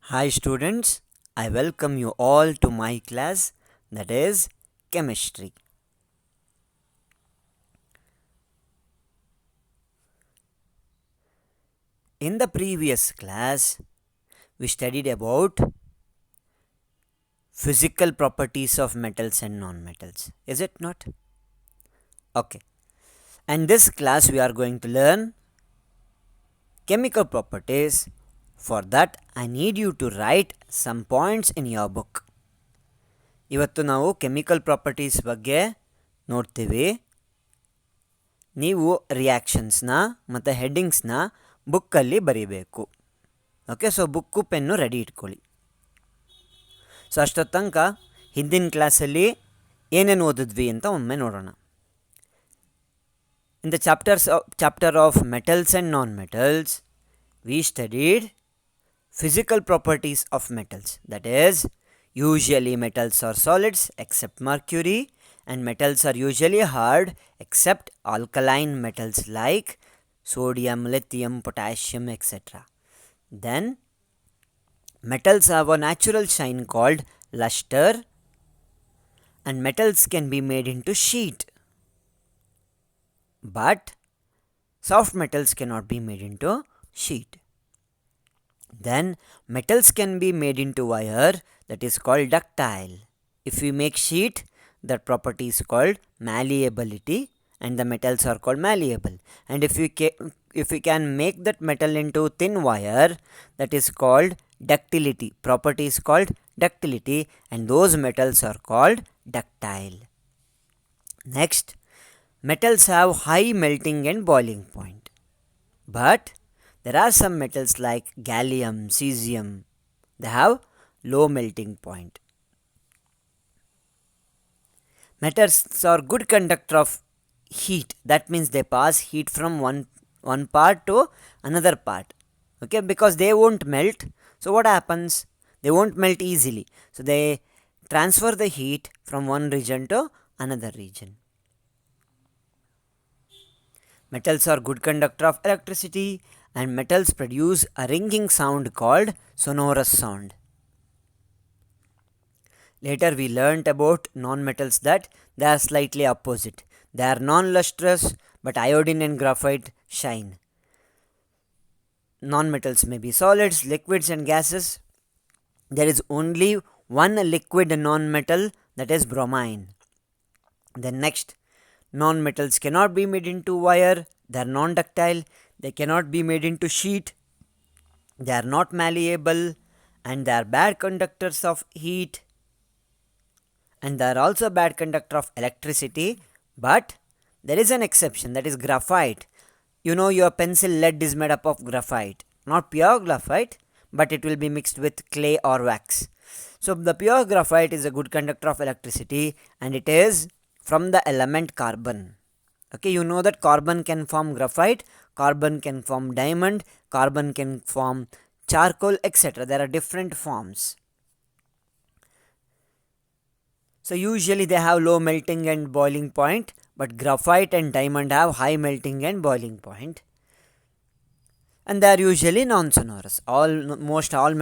Hi students, I welcome you all to my class, that is chemistry. In the previous class, we studied about physical properties of metals and non-metals. Is it not? Okay. And this class we are going to learn chemical properties. For that, I need you to write some points in your book. ಇವತ್ತು ನಾವು chemical properties ಬಗ್ಗೆ ನೋಡ್ತೀವಿ. ನೀವು ರಿಯಾಕ್ಷನ್ಸ್ನ ಮತ್ತು ಹೆಡ್ಡಿಂಗ್ಸ್ನ ಬುಕ್ಕಲ್ಲಿ ಬರೀಬೇಕು. Okay, so book pen ready ಇಟ್ಕೊಳ್ಳಿ. So ಅಷ್ಟೊತ್ತು ತನಕ ಹಿಂದಿನ ಕ್ಲಾಸಲ್ಲಿ ಏನೇನು ಓದಿದ್ವಿ ಅಂತ ಒಮ್ಮೆ ನೋಡೋಣ. In the chapter of metals and non metals we studied physical properties of metals, that is, usually metals are solids except mercury, and metals are usually hard except alkaline metals like sodium, lithium, potassium, etc. Then metals have a natural shine called luster, and metals can be made into sheet, but soft metals cannot be made into sheet. Then metals can be made into wire, that is called ductile. If we make sheet, that property is called malleability, and the metals are called malleable. And if we can make that metal into thin wire, that is called ductility. Property is called ductility, and those metals are called ductile. Next, metals have high melting and boiling point, but there are some metals like gallium, cesium, they have low melting point. Metals are good conductor of heat, that means they pass heat from one part to another part. Okay, because they won't melt, so what happens? They won't melt easily, so they transfer the heat from one region to another region. Metals are good conductor of electricity, and metals produce a ringing sound called sonorous sound. Later we learnt about non-metals that they are slightly opposite. They are non-lustrous, but iodine and graphite shine. Non-metals may be solids, liquids and gases. There is only one liquid non-metal, that is bromine. Then next, non-metals cannot be made into wire, they are non-ductile, they cannot be made into sheet, they are not malleable, and they are bad conductors of heat, and they are also bad conductor of electricity. But there is an exception, that is graphite. You know your pencil lead is made up of graphite, not pure graphite, but it will be mixed with clay or wax. So the pure graphite is a good conductor of electricity, and it is from the element carbon. Okay, you know that carbon can form graphite, carbon can form diamond, carbon can form charcoal, etc. There are different forms. So usually they have low melting and boiling point, but graphite and diamond have high melting and boiling point, and they are usually non-sonorous. Most all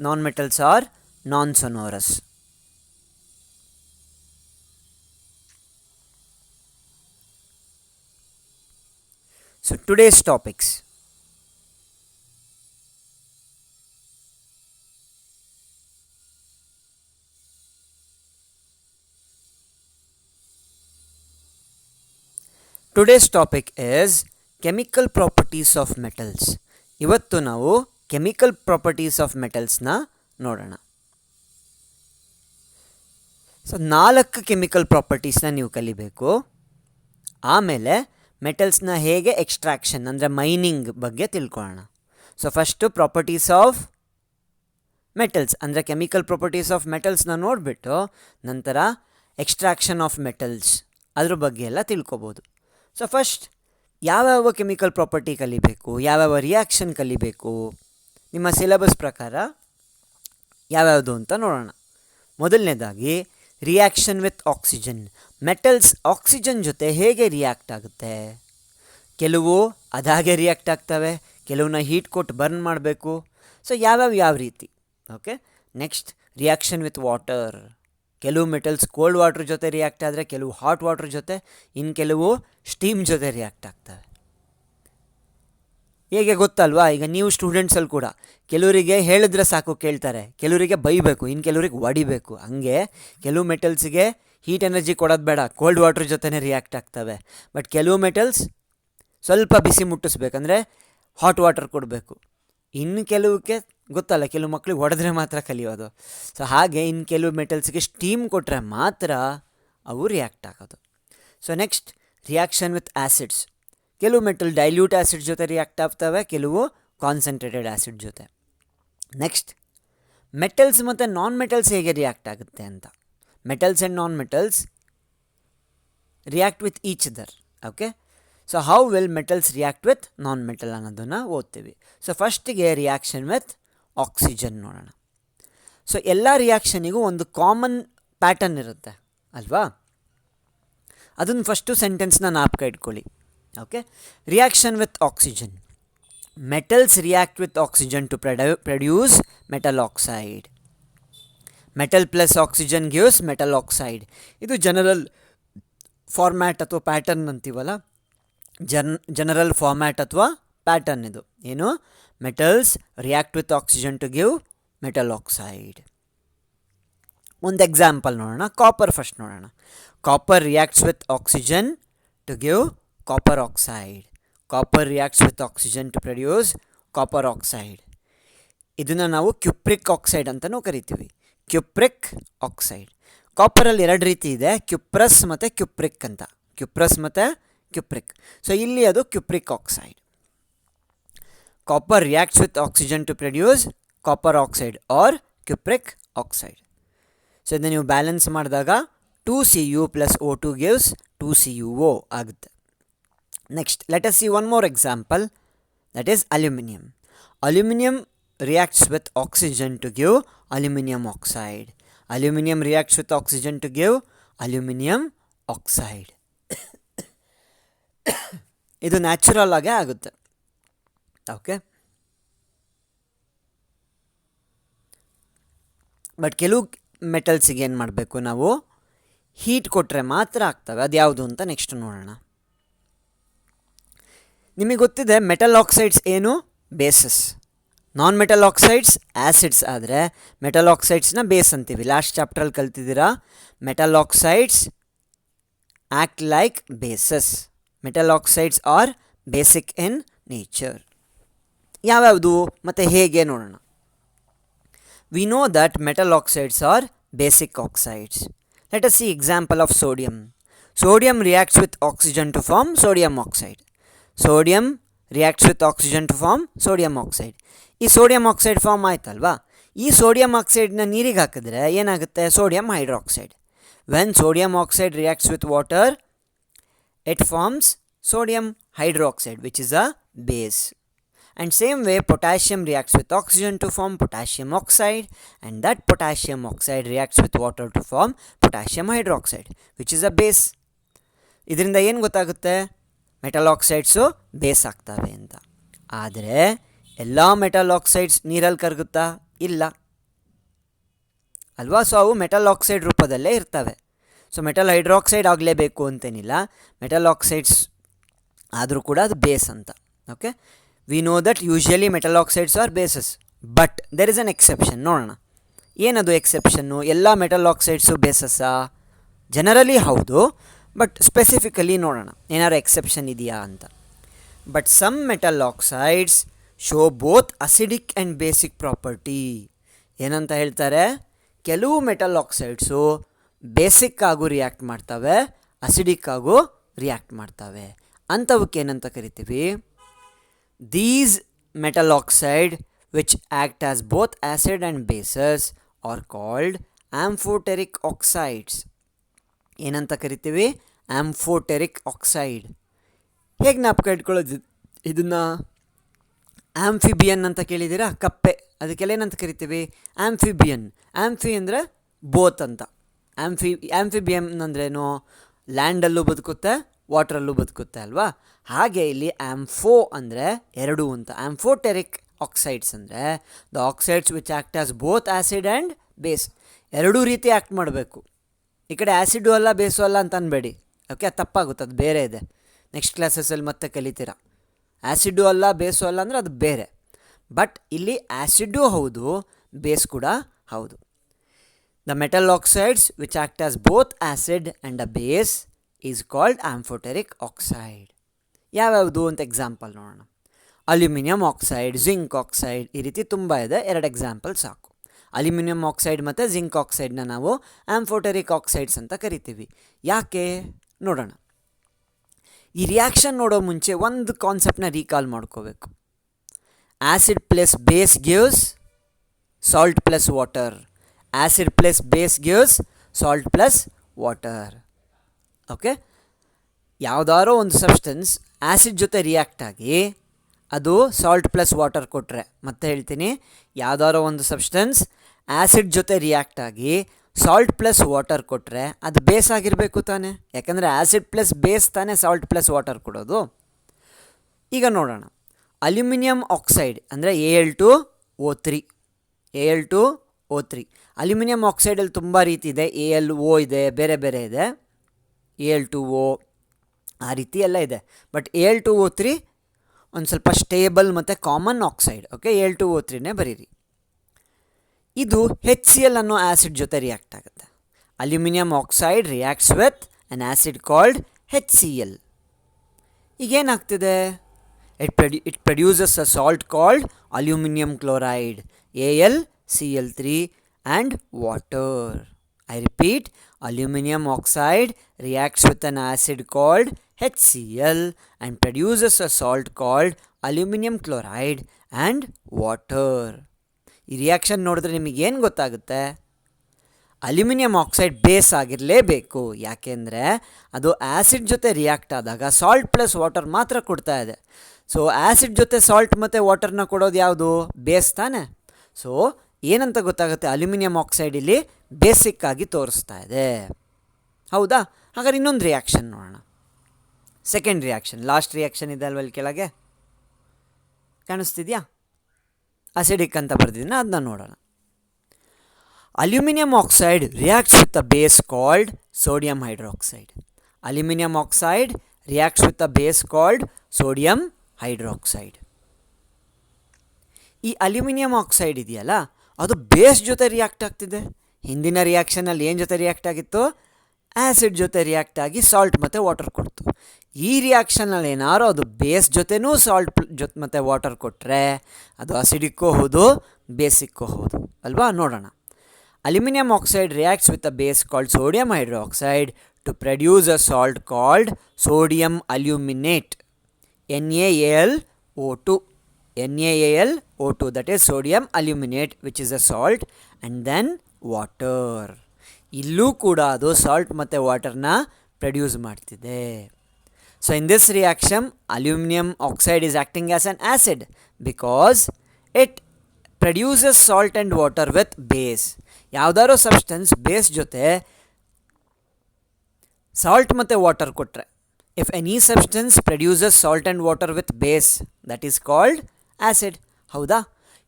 non-metals are non-sonorous. So today's topics. Today's topic is chemical properties of metals. ಇವತ್ತು ನಾವು chemical properties of ಮೆಟಲ್ಸ್ನ ನೋಡೋಣ. So 4 chemical ಪ್ರಾಪರ್ಟೀಸ್ನ ನೀವು ಕಲಿಬೇಕು. ಆಮೇಲೆ ಮೆಟಲ್ಸ್ನ ಹೇಗೆ extraction ಅಂದರೆ mining ಬಗ್ಗೆ ತಿಳ್ಕೊಳ್ಳೋಣ. So first properties of metals ಅಂದರೆ ಕೆಮಿಕಲ್ ಪ್ರಾಪರ್ಟೀಸ್ ಆಫ್ ಮೆಟಲ್ಸ್ನ ನೋಡಿಬಿಟ್ಟು ನಂತರ ಎಕ್ಸ್ಟ್ರಾಕ್ಷನ್ ಆಫ್ ಮೆಟಲ್ಸ್ ಅದ್ರ ಬಗ್ಗೆ ಎಲ್ಲ ತಿಳ್ಕೊಬೋದು. ಸೊ ಫಸ್ಟ್ ಯಾವ್ಯಾವ ಕೆಮಿಕಲ್ ಪ್ರಾಪರ್ಟಿ ಕಲಿಬೇಕು, ಯಾವ್ಯಾವ ರಿಯಾಕ್ಷನ್ ಕಲಿಬೇಕು, ನಿಮ್ಮ ಸಿಲೆಬಸ್ ಪ್ರಕಾರ ಯಾವ್ಯಾವುದು ಅಂತ ನೋಡೋಣ. ಮೊದಲನೇದಾಗಿ reaction with oxygen. Metals oxygen ಜೊತೆ ಹೇಗೆ ರಿಯಾಕ್ಟ್ ಆಗುತ್ತೆ? ಕೆಲವು ಅದಾಗೆ ರಿಯಾಕ್ಟ್ ಆಗ್ತವೆ, ಕೆಲವನ್ನ ಹೀಟ್ ಕೊಟ್ಟು ಬರ್ನ್ ಮಾಡಬೇಕು. ಸೊ ಯಾವ ರೀತಿ? Okay. Next reaction with water. ಕೆಲವು ಮೆಟಲ್ಸ್ ಕೋಲ್ಡ್ ವಾಟರ್ ಜೊತೆ ರಿಯಾಕ್ಟ್ ಆದರೆ, ಕೆಲವು ಹಾಟ್ ವಾಟರ್ ಜೊತೆ, ಇನ್ನು ಕೆಲವು ಸ್ಟೀಮ್ ಜೊತೆ ರಿಯಾಕ್ಟ್ ಆಗ್ತವೆ. ಹೇಗೆ ಗೊತ್ತಲ್ವಾ? ಈಗ ನೀವು ಸ್ಟೂಡೆಂಟ್ಸಲ್ಲಿ ಕೂಡ ಕೆಲವರಿಗೆ ಹೇಳಿದ್ರೆ ಸಾಕು ಕೇಳ್ತಾರೆ, ಕೆಲವರಿಗೆ ಬೈಬೇಕು, ಇನ್ನು ಕೆಲವರಿಗೆ ಹೊಡಿಬೇಕು. ಹಂಗೆ ಕೆಲವು ಮೆಟಲ್ಸ್ಗೆ ಹೀಟ್ ಎನರ್ಜಿ ಕೊಡೋದು ಬೇಡ, ಕೋಲ್ಡ್ ವಾಟರ್ ಜೊತೆನೇ ರಿಯಾಕ್ಟ್ ಆಗ್ತವೆ. ಬಟ್ ಕೆಲವು ಮೆಟಲ್ಸ್ ಸ್ವಲ್ಪ ಬಿಸಿ ಮುಟ್ಟಿಸ್ಬೇಕಂದ್ರೆ ಹಾಟ್ ವಾಟರ್ ಕೊಡಬೇಕು. ಇನ್ನು ಕೆಲವಕ್ಕೆ ಗೊತ್ತಲ್ಲ, ಕೆಲವು ಮಕ್ಕಳಿಗೆ ಹೊಡೆದ್ರೆ ಮಾತ್ರ ಕಲಿಯೋದು. ಸೊ ಹಾಗೆ ಇನ್ನು ಕೆಲವು ಮೆಟಲ್ಸ್ಗೆ ಸ್ಟೀಮ್ ಕೊಟ್ಟರೆ ಮಾತ್ರ ಅವು ರಿಯಾಕ್ಟ್ ಆಗೋದು. So next reaction with acids. ಕೆಲವು ಮೆಟಲ್ ಡೈಲ್ಯೂಟ್ ಆ್ಯಸಿಡ್ ಜೊತೆ ರಿಯಾಕ್ಟ್ ಆಗ್ತವೆ, ಕೆಲವು ಕಾನ್ಸಂಟ್ರೇಟೆಡ್ ಆ್ಯಸಿಡ್ ಜೊತೆ. ನೆಕ್ಸ್ಟ್ ಮೆಟಲ್ಸ್ ಮತ್ತು ನಾನ್ ಮೆಟಲ್ಸ್ ಹೇಗೆ ರಿಯಾಕ್ಟ್ ಆಗುತ್ತೆ ಅಂತ. Metals and non metals react with each other. Okay. So how will metals react with non metal ಅನ್ನೋದನ್ನು ಓದ್ತೀವಿ. ಸೊ ಫಸ್ಟಿಗೆ ರಿಯಾಕ್ಷನ್ ವಿತ್ ಆಕ್ಸಿಜನ್ ನೋಡೋಣ. ಸೊ ಎಲ್ಲ ರಿಯಾಕ್ಷನಿಗೂ ಒಂದು ಕಾಮನ್ ಪ್ಯಾಟರ್ನ್ ಇರುತ್ತೆ ಅಲ್ವಾ? ಅದನ್ನು ಫಸ್ಟು ಸೆಂಟೆನ್ಸ್ನ ನಾಪಕ ಇಟ್ಕೊಳ್ಳಿ. Okay. Reaction with oxygen. Metals react with oxygen to produce metal oxide. Metal plus oxygen gives metal oxide. ಇದು ಜನರಲ್ ಫಾರ್ಮ್ಯಾಟ್ ಅಥವಾ ಪ್ಯಾಟರ್ನ್ ಅಂತೀವಲ್ಲ, ಜನರಲ್ ಫಾರ್ಮ್ಯಾಟ್ ಅಥವಾ ಪ್ಯಾಟರ್ನ್ ಇದು. ಏನು? Metals react with oxygen to give metal oxide. ಒಂದು example ನೋಡೋಣ. Copper first ನೋಡೋಣ. Copper reacts with oxygen to give copper oxide. Copper reacts with oxygen to produce copper oxide. ಇದನ್ನು ನಾವು cupric oxide ಅಂತಲೂ ಕರಿತೀವಿ. Cupric oxide. ಕಾಪರಲ್ಲಿ ಎರಡು ರೀತಿ ಇದೆ, ಕ್ಯುಪ್ರಸ್ ಮತ್ತು ಕ್ಯುಪ್ರಿಕ್ ಅಂತ. ಕ್ಯುಪ್ರಸ್ ಮತ್ತು ಕ್ಯುಪ್ರಿಕ್. ಸೊ ಇಲ್ಲಿ ಅದು cupric oxide. Copper reacts with oxygen to produce copper oxide or cupric oxide. So ಇದನ್ನು ನೀವು ಬ್ಯಾಲೆನ್ಸ್ ಮಾಡಿದಾಗ 2Cu + O2 gives 2CuO ಆಗುತ್ತೆ. Next let us C one more example, that is aluminium. Aluminium reacts with oxygen to give aluminum oxide. Aluminum reacts with oxygen to give aluminum oxide. ಇದು natural ಆಗೇ ಆಗುತ್ತೆ. Okay. But ಕೆಲವು ಮೆಟಲ್ಸಿಗೆ ಏನು ಮಾಡಬೇಕು ನಾವು? Heat ಕೊಟ್ಟರೆ ಮಾತ್ರ ಆಗ್ತವೆ. ಅದು ಯಾವುದು ಅಂತ ನೆಕ್ಸ್ಟ್ ನೋಡೋಣ. ನಿಮಗೆ ಗೊತ್ತಿದೆ ಮೆಟಲ್ ಆಕ್ಸೈಡ್ಸ್ ಏನು? Bases. Non metal oxides acids ಆದರೆ ಮೆಟಲ್ ಆಕ್ಸೈಡ್ಸ್ನ ಬೇಸ್ ಅಂತೀವಿ. ಲಾಸ್ಟ್ ಚಾಪ್ಟ್ರಲ್ಲಿ ಕಲ್ತಿದ್ದೀರಾ. Metal oxides act like bases. Metal oxides are basic in nature. ಯಾವ್ಯಾವುದು ಮತ್ತು ಹೇಗೆ ನೋಡೋಣ. We know that metal oxides are basic oxides. Let us see example of sodium. Sodium reacts with oxygen to form sodium oxide. Sodium reacts with oxygen to form sodium oxide. ಈ sodium oxide form ಆಯ್ತಲ್ವಾ? ಈ sodium ಆಕ್ಸೈಡ್ನ ನೀರಿಗೆ ಹಾಕಿದ್ರೆ ಏನಾಗುತ್ತೆ? Sodium hydroxide. When sodium oxide reacts with water, it forms sodium hydroxide, which is a base. And same way potassium reacts with oxygen to form potassium oxide, and that potassium oxide reacts with water to form potassium hydroxide, which is a base. ಇದರಿಂದ ಏನು ಗೊತ್ತಾಗುತ್ತೆ? Metal ಆಕ್ಸೈಡ್ಸು base ಆಗ್ತವೆ ಅಂತ. ಆದರೆ ಎಲ್ಲ metal oxides ನೀರಲ್ಲಿ ಕರಗುತ್ತಾ? ಇಲ್ಲ ಅಲ್ವಾ? ಸೊ ಅವು ಮೆಟಲ್ ಆಕ್ಸೈಡ್ ರೂಪದಲ್ಲೇ ಇರ್ತವೆ. ಸೊ ಮೆಟಲ್ ಹೈಡ್ರಾಕ್ಸೈಡ್ ಆಗಲೇಬೇಕು ಅಂತೇನಿಲ್ಲ. ಮೆಟಲ್ ಆಕ್ಸೈಡ್ಸ್ ಆದರೂ ಕೂಡ ಅದು ಬೇಸ್ ಅಂತ. Okay. We know that usually metal oxides are bases, but there is an exception. ನೋಡೋಣ ಏನದು ಎಕ್ಸೆಪ್ಷನ್ನು. ಎಲ್ಲ ಮೆಟಲ್ ಆಕ್ಸೈಡ್ಸು ಬೇಸಸ್ಸಾ? ಜನರಲಿ ಹೌದು, ಬಟ್ ಸ್ಪೆಸಿಫಿಕಲಿ ನೋಡೋಣ ಏನಾದ್ರು ಎಕ್ಸೆಪ್ಷನ್ ಇದೆಯಾ ಅಂತ. But some metal oxides show both acidic and basic property. ಏನಂತ ಹೇಳ್ತಾರೆ? ಕೆಲವು ಮೆಟಲ್ ಆಕ್ಸೈಡ್ಸು ಬೇಸಿಕ್ ಆಗು ರಿಯಾಕ್ಟ್ ಮಾಡ್ತವೆ, ಅಸಿಡಿಕ್ ಆಗು ರಿಯಾಕ್ಟ್ ಮಾಡ್ತವೆ. ಅಂಥವಕ್ಕೆ ಏನಂತ ಕರಿತೀವಿ? These metal oxide which act as both acid and bases are called amphoteric oxides. ಏನಂತ ಕರಿತೀವಿ? Amphoteric oxide. ಹೇಗೆ ಜ್ಞಾಪಕ ಇಟ್ಕೊಳ್ಳೋದು ಇದನ್ನು? ಆಂಫಿಬಿಯನ್ ಅಂತ ಕೇಳಿದ್ದೀರಾ? ಕಪ್ಪೆ. ಅದಕ್ಕೆಲ್ಲ ಏನಂತ ಕರಿತೀವಿ? ಆಂಫಿಬಿಯನ್. ಆಂಫಿ ಅಂದರೆ ಬೋತ್ ಅಂತ. ಆಂಫಿಬಿಯನ್ ಅಂದ್ರೇನು? ಲ್ಯಾಂಡಲ್ಲೂ ಬದುಕುತ್ತೆ, ವಾಟ್ರಲ್ಲೂ ಬದುಕುತ್ತೆ ಅಲ್ವಾ? ಹಾಗೆ ಇಲ್ಲಿ ಆಂಫೋ ಅಂದರೆ ಎರಡು ಅಂತ. ಆಂಫೋಟೆರಿಕ್ ಆಕ್ಸೈಡ್ಸ್ ಅಂದರೆ the oxides which act as both acid and base. ಎರಡೂ ರೀತಿ ಆ್ಯಕ್ಟ್ ಮಾಡಬೇಕು. ಈ ಕಡೆ ಆ್ಯಸಿಡು ಅಲ್ಲ ಬೇಸು ಅಲ್ಲ ಅಂತ ಅನ್ಬೇಡಿ. ಓಕೆ, ಅದು ತಪ್ಪಾಗುತ್ತೆ, ಅದು ಬೇರೆ ಇದೆ. ನೆಕ್ಸ್ಟ್ ಕ್ಲಾಸಸ್ಸಲ್ಲಿ ಮತ್ತೆ ಕಲಿತೀರ. ಆ್ಯಸಿಡು ಅಲ್ಲ ಬೇಸು ಅಲ್ಲ ಅಂದರೆ ಅದು ಬೇರೆ. ಬಟ್ ಇಲ್ಲಿ ಆ್ಯಸಿಡ್ಡು ಹೌದು, ಬೇಸ್ ಕೂಡ ಹೌದು. The metal oxides which act as both acid and a base is called amphoteric oxide. ಯಾವ್ಯಾವುದು ಅಂತ ಎಕ್ಸಾಂಪಲ್ ನೋಡೋಣ. ಅಲ್ಯೂಮಿನಿಯಂ ಆಕ್ಸೈಡ್, ಜಿಂಕ್ ಆಕ್ಸೈಡ್, ಈ ರೀತಿ ತುಂಬ ಇದೆ. 2 ಎಕ್ಸಾಂಪಲ್ ಸಾಕು. ಅಲ್ಯೂಮಿನಿಯಂ ಆಕ್ಸೈಡ್ ಮತ್ತು ಜಿಂಕ್ ಆಕ್ಸೈಡ್ನ ನಾವು ಆಂಫೋಟೆರಿಕ್ ಆಕ್ಸೈಡ್ಸ್ ಅಂತ ಕರಿತೀವಿ. ಯಾಕೆ ನೋಡೋಣ. ಈ ರಿಯಾಕ್ಷನ್ ನೋಡೋ ಮುಂಚೆ ಒಂದು ಕಾನ್ಸೆಪ್ಟನ್ನ ರೀಕಾಲ್ ಮಾಡ್ಕೋಬೇಕು. Acid plus base gives salt plus water. Acid plus base gives salt plus water. Okay, ಯಾವುದಾರೋ ಒಂದು ಸಬ್ಸ್ಟೆನ್ಸ್ ಆ್ಯಸಿಡ್ ಜೊತೆ ರಿಯಾಕ್ಟ್ ಆಗಿ ಅದು ಸಾಲ್ಟ್ ಪ್ಲಸ್ ವಾಟರ್ ಕೊಟ್ಟರೆ, ಮತ್ತೆ ಹೇಳ್ತೀನಿ, ಯಾವುದಾರೋ ಒಂದು ಸಬ್ಸ್ಟೆನ್ಸ್ ಆ್ಯಸಿಡ್ ಜೊತೆ ರಿಯಾಕ್ಟ್ ಆಗಿ ಸಾಲ್ಟ್ ಪ್ಲಸ್ ವಾಟರ್ ಕೊಟ್ಟರೆ ಅದು ಬೇಸ್ ಆಗಿರಬೇಕು ತಾನೆ. ಯಾಕಂದರೆ ಆ್ಯಸಿಡ್ ಪ್ಲಸ್ ಬೇಸ್ ತಾನೇ ಸಾಲ್ಟ್ ಪ್ಲಸ್ ವಾಟರ್ ಕೊಡೋದು. ಈಗ ನೋಡೋಣ. ಅಲ್ಯೂಮಿನಿಯಂ ಆಕ್ಸೈಡ್ ಅಂದರೆ Al2O3. Al2O3 ಅಲ್ಯೂಮಿನಿಯಂ ಆಕ್ಸೈಡಲ್ಲಿ ತುಂಬ ರೀತಿ ಇದೆ. AlO ಇದೆ, ಬೇರೆ ಬೇರೆ ಇದೆ. Al2O ಆ ರೀತಿ ಎಲ್ಲ ಇದೆ. ಬಟ್ Al2O3 ಒಂದು ಸ್ವಲ್ಪ ಸ್ಟೇಬಲ್ ಮತ್ತು ಕಾಮನ್ ಆಕ್ಸೈಡ್. ಓಕೆ, Al2O3ನೇ ಬರೀರಿ. ಇದು HCl ಅನ್ನೋ ಆ್ಯಸಿಡ್ ಜೊತೆ ರಿಯಾಕ್ಟ್ ಆಗುತ್ತೆ. Aluminium oxide reacts with an acid called HCl. ಈಗೇನಾಗ್ತಿದೆ? It produces a salt called aluminium chloride, AlCl3 and water. I repeat, aluminum oxide reacts with an acid called HCl and produces a salt called aluminum chloride and water. ಈ reaction ನೋಡಿದ್ರೆ ನಿಮಗೇನು ಗೊತ್ತಾಗುತ್ತೆ? Aluminium oxide base ಆಗಿರಲೇಬೇಕು. ಯಾಕೆಂದರೆ ಅದು acid ಜೊತೆ react ಆದಾಗ salt plus water ಮಾತ್ರ ಕೊಡ್ತಾ ಇದೆ. ಸೊ ಆ್ಯಸಿಡ್ ಜೊತೆ ಸಾಲ್ಟ್ ಮತ್ತು ವಾಟರ್ನ ಕೊಡೋದು ಯಾವುದು? ಬೇಸ್ ತಾನೆ. ಸೊ ಏನಂತ ಗೊತ್ತಾಗುತ್ತೆ? ಅಲ್ಯೂಮಿನಿಯಂ ಆಕ್ಸೈಡ್ ಇಲ್ಲಿ ಬೇಸಿಕ್ ಆಗಿ ತೋರಿಸ್ತಾ ಇದೆ. ಹೌದಾ? ಹಾಗಾದ್ರೆ ಇನ್ನೊಂದು ರಿಯಾಕ್ಷನ್ ನೋಡೋಣ. ಸೆಕೆಂಡ್ ರಿಯಾಕ್ಷನ್, ಲಾಸ್ಟ್ ರಿಯಾಕ್ಷನ್ ಇದೆ ಅಲ್ವಲ್ಲಿ ಕೆಳಗೆ ಕಾಣಿಸ್ತಿದೆಯಾ? ಅಸಿಡಿಕ್ ಅಂತ ಬರ್ದಿದ್ದೀನಿ, ಅದನ್ನ ನೋಡೋಣ. Aluminium oxide reacts with a base called sodium hydroxide. Aluminium oxide reacts with a base called sodium hydroxide. ಈ ಅಲ್ಯೂಮಿನಿಯಂ ಆಕ್ಸೈಡ್ ಇದೆಯಲ್ಲ, ಅದು ಬೇಸ್ ಜೊತೆ ರಿಯಾಕ್ಟ್ ಆಗ್ತಿದೆ. ಹಿಂದಿನ ರಿಯಾಕ್ಷನಲ್ಲಿ ಏನು ಜೊತೆ ರಿಯಾಕ್ಟ್ ಆಗಿತ್ತು? ಆ್ಯಸಿಡ್ ಜೊತೆ ರಿಯಾಕ್ಟ್ ಆಗಿ ಸಾಲ್ಟ್ ಮತ್ತು ವಾಟರ್ ಕೊಡ್ತು. ಈ ರಿಯಾಕ್ಷನಲ್ಲಿ ಏನಾದ್ರು ಅದು ಬೇಸ್ ಜೊತೆನೂ ಸಾಲ್ಟ್ ಮತ್ತು ವಾಟರ್ ಕೊಟ್ಟರೆ ಅದು ಅಸಿಡಿಕ್ಕೂ ಹೌದು, ಬೇಸಿಕ್ಕೂ ಹೌದು ಅಲ್ವಾ? ನೋಡೋಣ. Aluminium oxide reacts with a base called sodium hydroxide to produce a salt called sodium aluminate, NaAlO2. NaAlO2, that is sodium aluminate, which is a salt, and then water. ಇಲ್ಲೂ ಕೂಡ ಅದು ಸಾಲ್ಟ್ ಮತ್ತು ವಾಟರ್ನ ಪ್ರೊಡ್ಯೂಸ್ ಮಾಡ್ತಿದೆ. So in this reaction aluminium oxide is acting as an acid because it produces salt and water with base. ಯಾವುದಾದ್ರು substance base ಜೊತೆ salt ಮತ್ತು water ಕೊಟ್ಟರೆ, if any substance produces salt and water with base, that is called acid. ಹೌದಾ?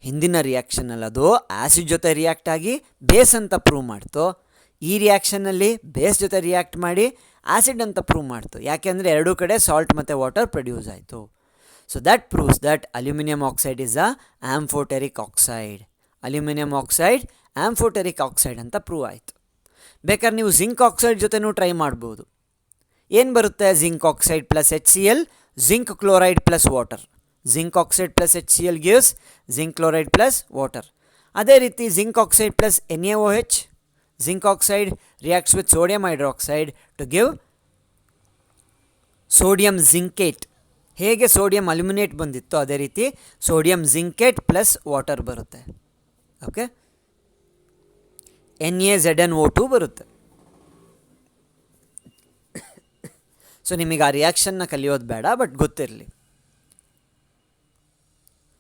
ಹಿಂದಿನ ರಿಯಾಕ್ಷನಲ್ಲಿ ಅದು acid ಜೊತೆ react ಆಗಿ base ಅಂತ ಪ್ರೂವ್ ಮಾಡ್ತು. ಈ ರಿಯಾಕ್ಷನ್ನಲ್ಲಿ ಬೇಸ್ ಜೊತೆ ರಿಯಾಕ್ಟ್ ಮಾಡಿ ಆ್ಯಸಿಡ್ ಅಂತ ಪ್ರೂವ್ ಮಾಡ್ತು. ಯಾಕೆಂದರೆ ಎರಡೂ ಕಡೆ ಸಾಲ್ಟ್ ಮತ್ತು ವಾಟರ್ ಪ್ರೊಡ್ಯೂಸ್ ಆಯಿತು. So that proves that aluminium oxide is a amphoteric oxide. Aluminium oxide amphoteric oxide ಅಂತ ಪ್ರೂವ್ ಆಯಿತು. ಬೇಕಾದ್ರೆ ನೀವು ಜಿಂಕ್ ಆಕ್ಸೈಡ್ ಜೊತೆನೂ ಟ್ರೈ ಮಾಡ್ಬೋದು. ಏನು ಬರುತ್ತೆ? Zinc oxide plus HCl, zinc chloride plus water. Zinc oxide plus HCl gives zinc chloride plus water. ಅದೇ ರೀತಿ zinc oxide plus NaOH, zinc oxide reacts with sodium hydroxide to give sodium zincate. ಹೇಗೆ sodium aluminate ಬಂದಿತ್ತು ಅದೇ ರೀತಿ sodium zincate plus water ಬರುತ್ತೆ. Okay, NaZnO2 ಬರುತ್ತೆ. So ನಿಮಗೆ ಆ ರಿಯಾಕ್ಷನ್ನ ಕಲಿಯೋದು ಬೇಡ, ಬಟ್ ಗೊತ್ತಿರಲಿ.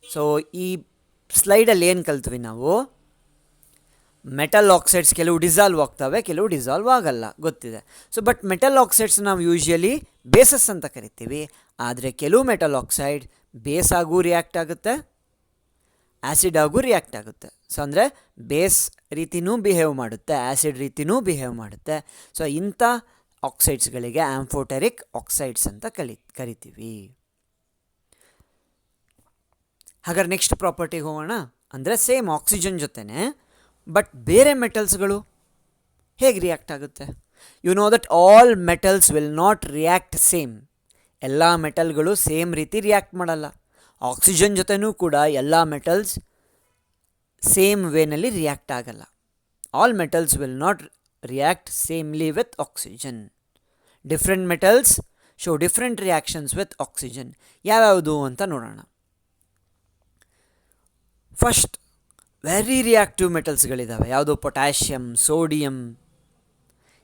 ಸೊ ಈ ಸ್ಲೈಡಲ್ಲಿ ಏನು ಕಲ್ತ್ವಿ ನಾವು? ಮೆಟಲ್ ಆಕ್ಸೈಡ್ಸ್ ಕೆಲವು ಡಿಸಾಲ್ವ್ ಆಗ್ತವೆ, ಕೆಲವು ಡಿಸಾಲ್ವ್ ಆಗಲ್ಲ, ಗೊತ್ತಿದೆ. ಸೊ ಬಟ್ ಮೆಟಲ್ ಆಕ್ಸೈಡ್ಸ್ ನಾವು ಯೂಶ್ವಲಿ ಬೇಸಸ್ ಅಂತ ಕರಿತೀವಿ. ಆದರೆ ಕೆಲವು ಮೆಟಲ್ ಆಕ್ಸೈಡ್ ಬೇಸ್ ಆಗೂ ರಿಯಾಕ್ಟ್ ಆಗುತ್ತೆ, ಆ್ಯಸಿಡ್ ಆಗೂ ರಿಯಾಕ್ಟ್ ಆಗುತ್ತೆ. ಸೊ ಅಂದರೆ ಬೇಸ್ ರೀತಿಯೂ ಬಿಹೇವ್ ಮಾಡುತ್ತೆ, ಆ್ಯಸಿಡ್ ರೀತಿಯೂ ಬಿಹೇವ್ ಮಾಡುತ್ತೆ. ಸೊ ಇಂಥ ಆಕ್ಸೈಡ್ಸ್ಗಳಿಗೆ ಆಂಫೋಟೆರಿಕ್ ಆಕ್ಸೈಡ್ಸ್ ಅಂತ ಕರಿತೀವಿ. ಹಾಗಾದ್ರೆ ನೆಕ್ಸ್ಟ್ ಪ್ರಾಪರ್ಟಿಗೆ ಹೋಗೋಣ. ಅಂದರೆ ಸೇಮ್ ಆಕ್ಸಿಜನ್ ಜೊತೆನೆ ಬಟ್ ಬೇರೆ ಮೆಟಲ್ಸ್ಗಳು ಹೇಗೆ ರಿಯಾಕ್ಟ್ ಆಗುತ್ತೆ? You know that all metals will not react same. ಎಲ್ಲ ಮೆಟಲ್ಗಳು ಸೇಮ್ ರೀತಿ ರಿಯಾಕ್ಟ್ ಮಾಡಲ್ಲ. ಆಕ್ಸಿಜನ್ ಜೊತೆನೂ ಕೂಡ ಎಲ್ಲ ಮೆಟಲ್ಸ್ ಸೇಮ್ ವೇನಲ್ಲಿ ರಿಯಾಕ್ಟ್ ಆಗಲ್ಲ. All metals will not react samely with oxygen. Different metals show different reactions with oxygen. ಯಾವ್ಯಾವುದು ಅಂತ ನೋಡೋಣ. ಫಸ್ಟ್ ವೆರಿ ರಿಯಾಕ್ಟಿವ್ ಮೆಟಲ್ಸ್ಗಳಿದ್ದಾವೆ. ಯಾವುದು? ಪೊಟ್ಯಾಷಿಯಮ್, ಸೋಡಿಯಂ,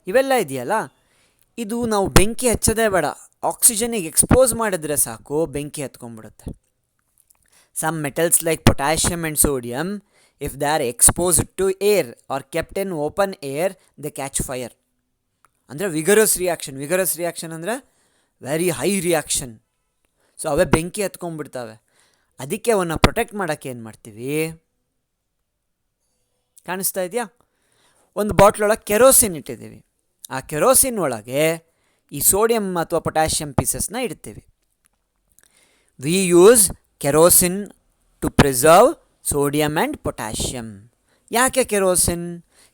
ಇವೆಲ್ಲ ಇದೆಯಲ್ಲ, ಇದು ನಾವು ಬೆಂಕಿ ಹಚ್ಚೋದೇ ಬೇಡ, ಆಕ್ಸಿಜನಿಗೆ ಎಕ್ಸ್ಪೋಸ್ ಮಾಡಿದ್ರೆ ಸಾಕು ಬೆಂಕಿ ಹತ್ಕೊಂಡ್ಬಿಡುತ್ತೆ. Some metals like potassium and sodium, if they are exposed to air or kept in open air, they catch fire. ಅಂದರೆ ವಿಗರಸ್ ರಿಯಾಕ್ಷನ್ ಅಂದರೆ ವೆರಿ ಹೈ ರಿಯಾಕ್ಷನ್. ಸೊ ಅವೇ ಬೆಂಕಿ ಹತ್ಕೊಂಡ್ಬಿಡ್ತವೆ. ಅದಕ್ಕೆ ಅವನ್ನ ಪ್ರೊಟೆಕ್ಟ್ ಮಾಡೋಕ್ಕೆ ಏನು ಮಾಡ್ತೀವಿ? ಕಾಣಿಸ್ತಾ ಇದೆಯಾ? ಒಂದು ಬಾಟ್ಲೊಳಗೆ ಕೆರೋಸಿನ್ ಇಟ್ಟಿದ್ದೀವಿ. ಆ ಕೆರೋಸಿನ್ ಒಳಗೆ ಈ ಸೋಡಿಯಂ ಅಥವಾ ಪೊಟ್ಯಾಷಿಯಮ್ ಪೀಸಸ್ನ ಇಡ್ತೀವಿ. We use kerosene to preserve sodium and potassium. ಯಾಕೆ kerosene?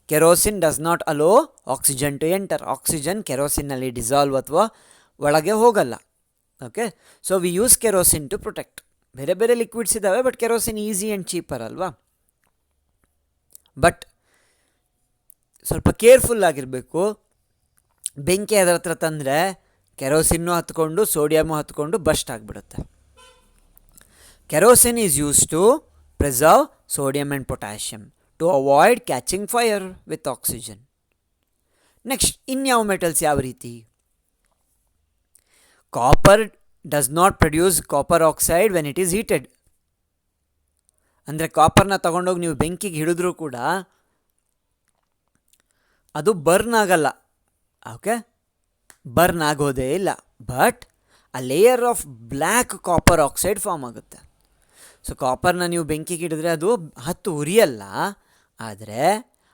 Kerosene does not allow oxygen to enter. Oxygen ಕೆರೋಸಿನ್ನಲ್ಲಿ ಡಿಸಾಲ್ವ್ ಅಥವಾ ಒಳಗೆ ಹೋಗಲ್ಲ. Okay, so we use kerosene to protect. ಬೇರೆ ಬೇರೆ ಲಿಕ್ವಿಡ್ಸ್ ಇದ್ದಾವೆ, but kerosene easy and cheaper ಅಲ್ವಾ? But ಸ್ವಲ್ಪ ಕೇರ್ಫುಲ್ ಆಗಿರಬೇಕು. ಬೆಂಕಿ ಅದರ ಹತ್ರ ತಂದರೆ ಕೆರೋಸಿನ್ನು ಹತ್ಕೊಂಡು ಸೋಡಿಯಮ್ಮು ಹತ್ಕೊಂಡು ಬಸ್ಟ್ ಆಗಿಬಿಡುತ್ತೆ. Kerosene is use to preserve sodium and potassium to avoid catching fire with oxygen. Next ಇನ್ಯಾವ ಮೆಟಲ್ಸ್ ಯಾವ ರೀತಿ? Copper does not produce copper oxide when it is heated. ಅಂದರೆ ಕಾಪರ್ನ ತಗೊಂಡೋಗಿ ನೀವು ಬೆಂಕಿಗೆ ಹಿಡಿದ್ರೂ ಕೂಡ ಅದು ಬರ್ನ್ ಆಗಲ್ಲ. ಓಕೆ, ಬರ್ನ್ ಆಗೋದೇ ಇಲ್ಲ. ಬಟ್ ಆ layer of black copper oxide form ಆಗುತ್ತೆ. ಸೊ ಕಾಪರ್ನ ನೀವು ಬೆಂಕಿಗೆ ಹಿಡಿದ್ರೆ ಅದು ಹತ್ತು ಉರಿಯಲ್ಲ, ಆದರೆ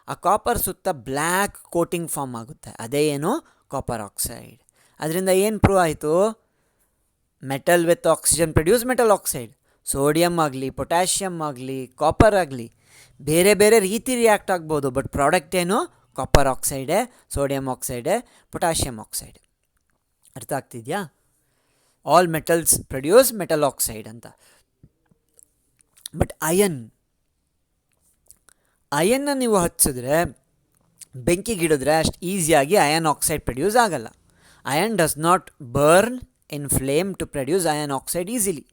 ಆ ಕಾಪರ್ ಸುತ್ತ ಬ್ಲ್ಯಾಕ್ ಕೋಟಿಂಗ್ ಫಾರ್ಮ್ ಆಗುತ್ತೆ. ಅದೇ ಏನು? Copper oxide. ಅದರಿಂದ ಏನು ಪ್ರೂವ್ ಆಯಿತು? Metal with oxygen produce metal oxide. Sodium ಆಗಲಿ, ಪೊಟ್ಯಾಷಿಯಮ್ ಆಗಲಿ, ಕಾಪರ್ ಆಗಲಿ ಬೇರೆ ಬೇರೆ ರೀತಿ ರಿಯಾಕ್ಟ್ ಆಗ್ಬೋದು, ಬಟ್ ಪ್ರಾಡಕ್ಟ್ ಏನು? ಕಾಪರ್ ಆಕ್ಸೈಡೇ, ಸೋಡಿಯಂ ಆಕ್ಸೈಡೇ, ಪೊಟ್ಯಾಷಿಯಮ್ ಆಕ್ಸೈಡ್. ಅರ್ಥ ಆಗ್ತಿದೆಯಾ? All metals produce metal oxide ಅಂತ. ಬಟ್ ಅಯನ್ನ ನೀವು ಹಚ್ಚಿದ್ರೆ, ಬೆಂಕಿಗೆ ಹಿಡಿದ್ರೆ ಅಷ್ಟು ಈಸಿಯಾಗಿ ಅಯನ್ ಆಕ್ಸೈಡ್ ಪ್ರೊಡ್ಯೂಸ್ ಆಗಲ್ಲ. Iron does not burn in flame to produce iron oxide easily.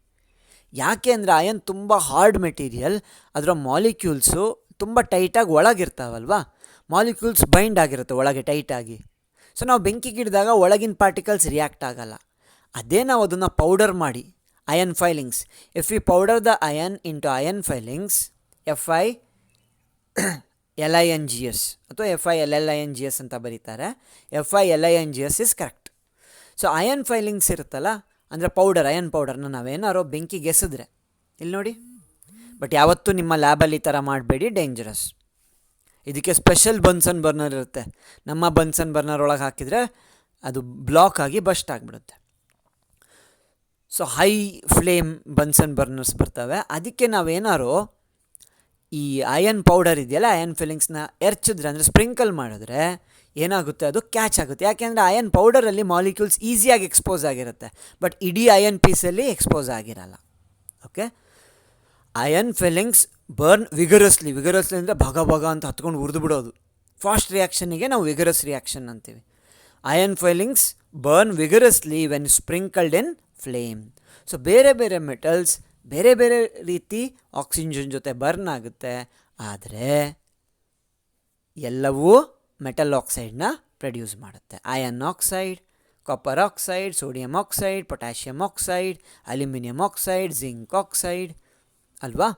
ಯಾಕೆ ಅಂದರೆ ಅಯನ್ ತುಂಬ ಹಾರ್ಡ್ ಮೆಟೀರಿಯಲ್, ಅದರ ಮಾಲಿಕ್ಯೂಲ್ಸು ತುಂಬ ಟೈಟಾಗಿ ಒಳಗಿರ್ತಾವಲ್ವಾ, ಮಾಲಿಕ್ಯೂಲ್ಸ್ ಬೈಂಡ್ ಆಗಿರುತ್ತೆ ಒಳಗೆ ಟೈಟಾಗಿ. ಸೊ ನಾವು ಬೆಂಕಿಗೆ ಹಿಡಿದಾಗ ಒಳಗಿನ ಪಾರ್ಟಿಕಲ್ಸ್ ರಿಯಾಕ್ಟ್ ಆಗಲ್ಲ. ಅದೇ ನಾವು ಅದನ್ನು ಪೌಡರ್ ಮಾಡಿ iron filings, if we powder the iron into iron filings, FiLinGs ಅಥವಾ FiLLinGs ಅಂತ ಬರೀತಾರೆ. FiLinGs is correct. So iron filings ಇರುತ್ತಲ್ಲ, ಅಂದರೆ ಪೌಡರ್, ಅಯನ್ ಪೌಡರ್ನ ನಾವೇನಾರೋ ಬೆಂಕಿಗೆ ಎಸೆದ್ರೆ, ಇಲ್ಲಿ ನೋಡಿ. ಬಟ್ ಯಾವತ್ತೂ ನಿಮ್ಮ ಲ್ಯಾಬಲ್ಲಿ ಈ ಥರ ಮಾಡಬೇಡಿ, ಡೇಂಜರಸ್. ಇದಕ್ಕೆ ಸ್ಪೆಷಲ್ ಬನ್ಸನ್ ಬರ್ನರ್ ಇರುತ್ತೆ. ನಮ್ಮ ಬನ್ಸನ್ ಬರ್ನರ್ ಒಳಗೆ ಹಾಕಿದರೆ ಅದು ಬ್ಲಾಕ್ ಆಗಿ ಬಸ್ಟ್ ಆಗಿಬಿಡುತ್ತೆ. So high flame Bunsen burners ಬರ್ತವೆ. ಅದಕ್ಕೆ ನಾವೇನಾರೋ ಈ ಅಯನ್ ಪೌಡರ್ ಇದೆಯಲ್ಲ, ಅಯನ್ ಫಿಲ್ಲಿಂಗ್ಸ್ನ ಎರ್ಚಿದ್ರೆ, ಅಂದರೆ ಸ್ಪ್ರಿಂಕಲ್ ಮಾಡಿದ್ರೆ ಏನಾಗುತ್ತೆ? ಅದು ಕ್ಯಾಚ್ ಆಗುತ್ತೆ. ಯಾಕೆಂದರೆ ಅಯನ್ ಪೌಡರಲ್ಲಿ ಮಾಲಿಕ್ಯೂಲ್ಸ್ ಈಸಿಯಾಗಿ ಎಕ್ಸ್ಪೋಸ್ ಆಗಿರುತ್ತೆ, ಬಟ್ ಇಡೀ ಅಯನ್ ಪೀಸಲ್ಲಿ ಎಕ್ಸ್ಪೋಸ್ ಆಗಿರಲ್ಲ. Okay, iron filings burn vigorously ಅಂದರೆ ಭಗ ಅಂತ ಹತ್ಕೊಂಡು ಉರಿದು ಬಿಡೋದು. ಫಾಸ್ಟ್ ರಿಯಾಕ್ಷನಿಗೆ ನಾವು ವಿಗರಸ್ ರಿಯಾಕ್ಷನ್ ಅಂತೀವಿ. Iron filings burn vigorously when sprinkled in flame. So ಬೇರೆ ಬೇರೆ ಮೆಟಲ್ಸ್ ಬೇರೆ ಬೇರೆ ರೀತಿ ಆಕ್ಸಿಜನ್ ಜೊತೆ ಬರ್ನ್ ಆಗುತ್ತೆ, ಆದರೆ ಎಲ್ಲವೂ ಮೆಟಲ್ ಆಕ್ಸೈಡ್ನ ಪ್ರೊಡ್ಯೂಸ್ ಮಾಡುತ್ತೆ. Iron oxide, copper oxide, sodium oxide, potassium oxide, aluminium oxide, zinc oxide ಅಲ್ವಾ?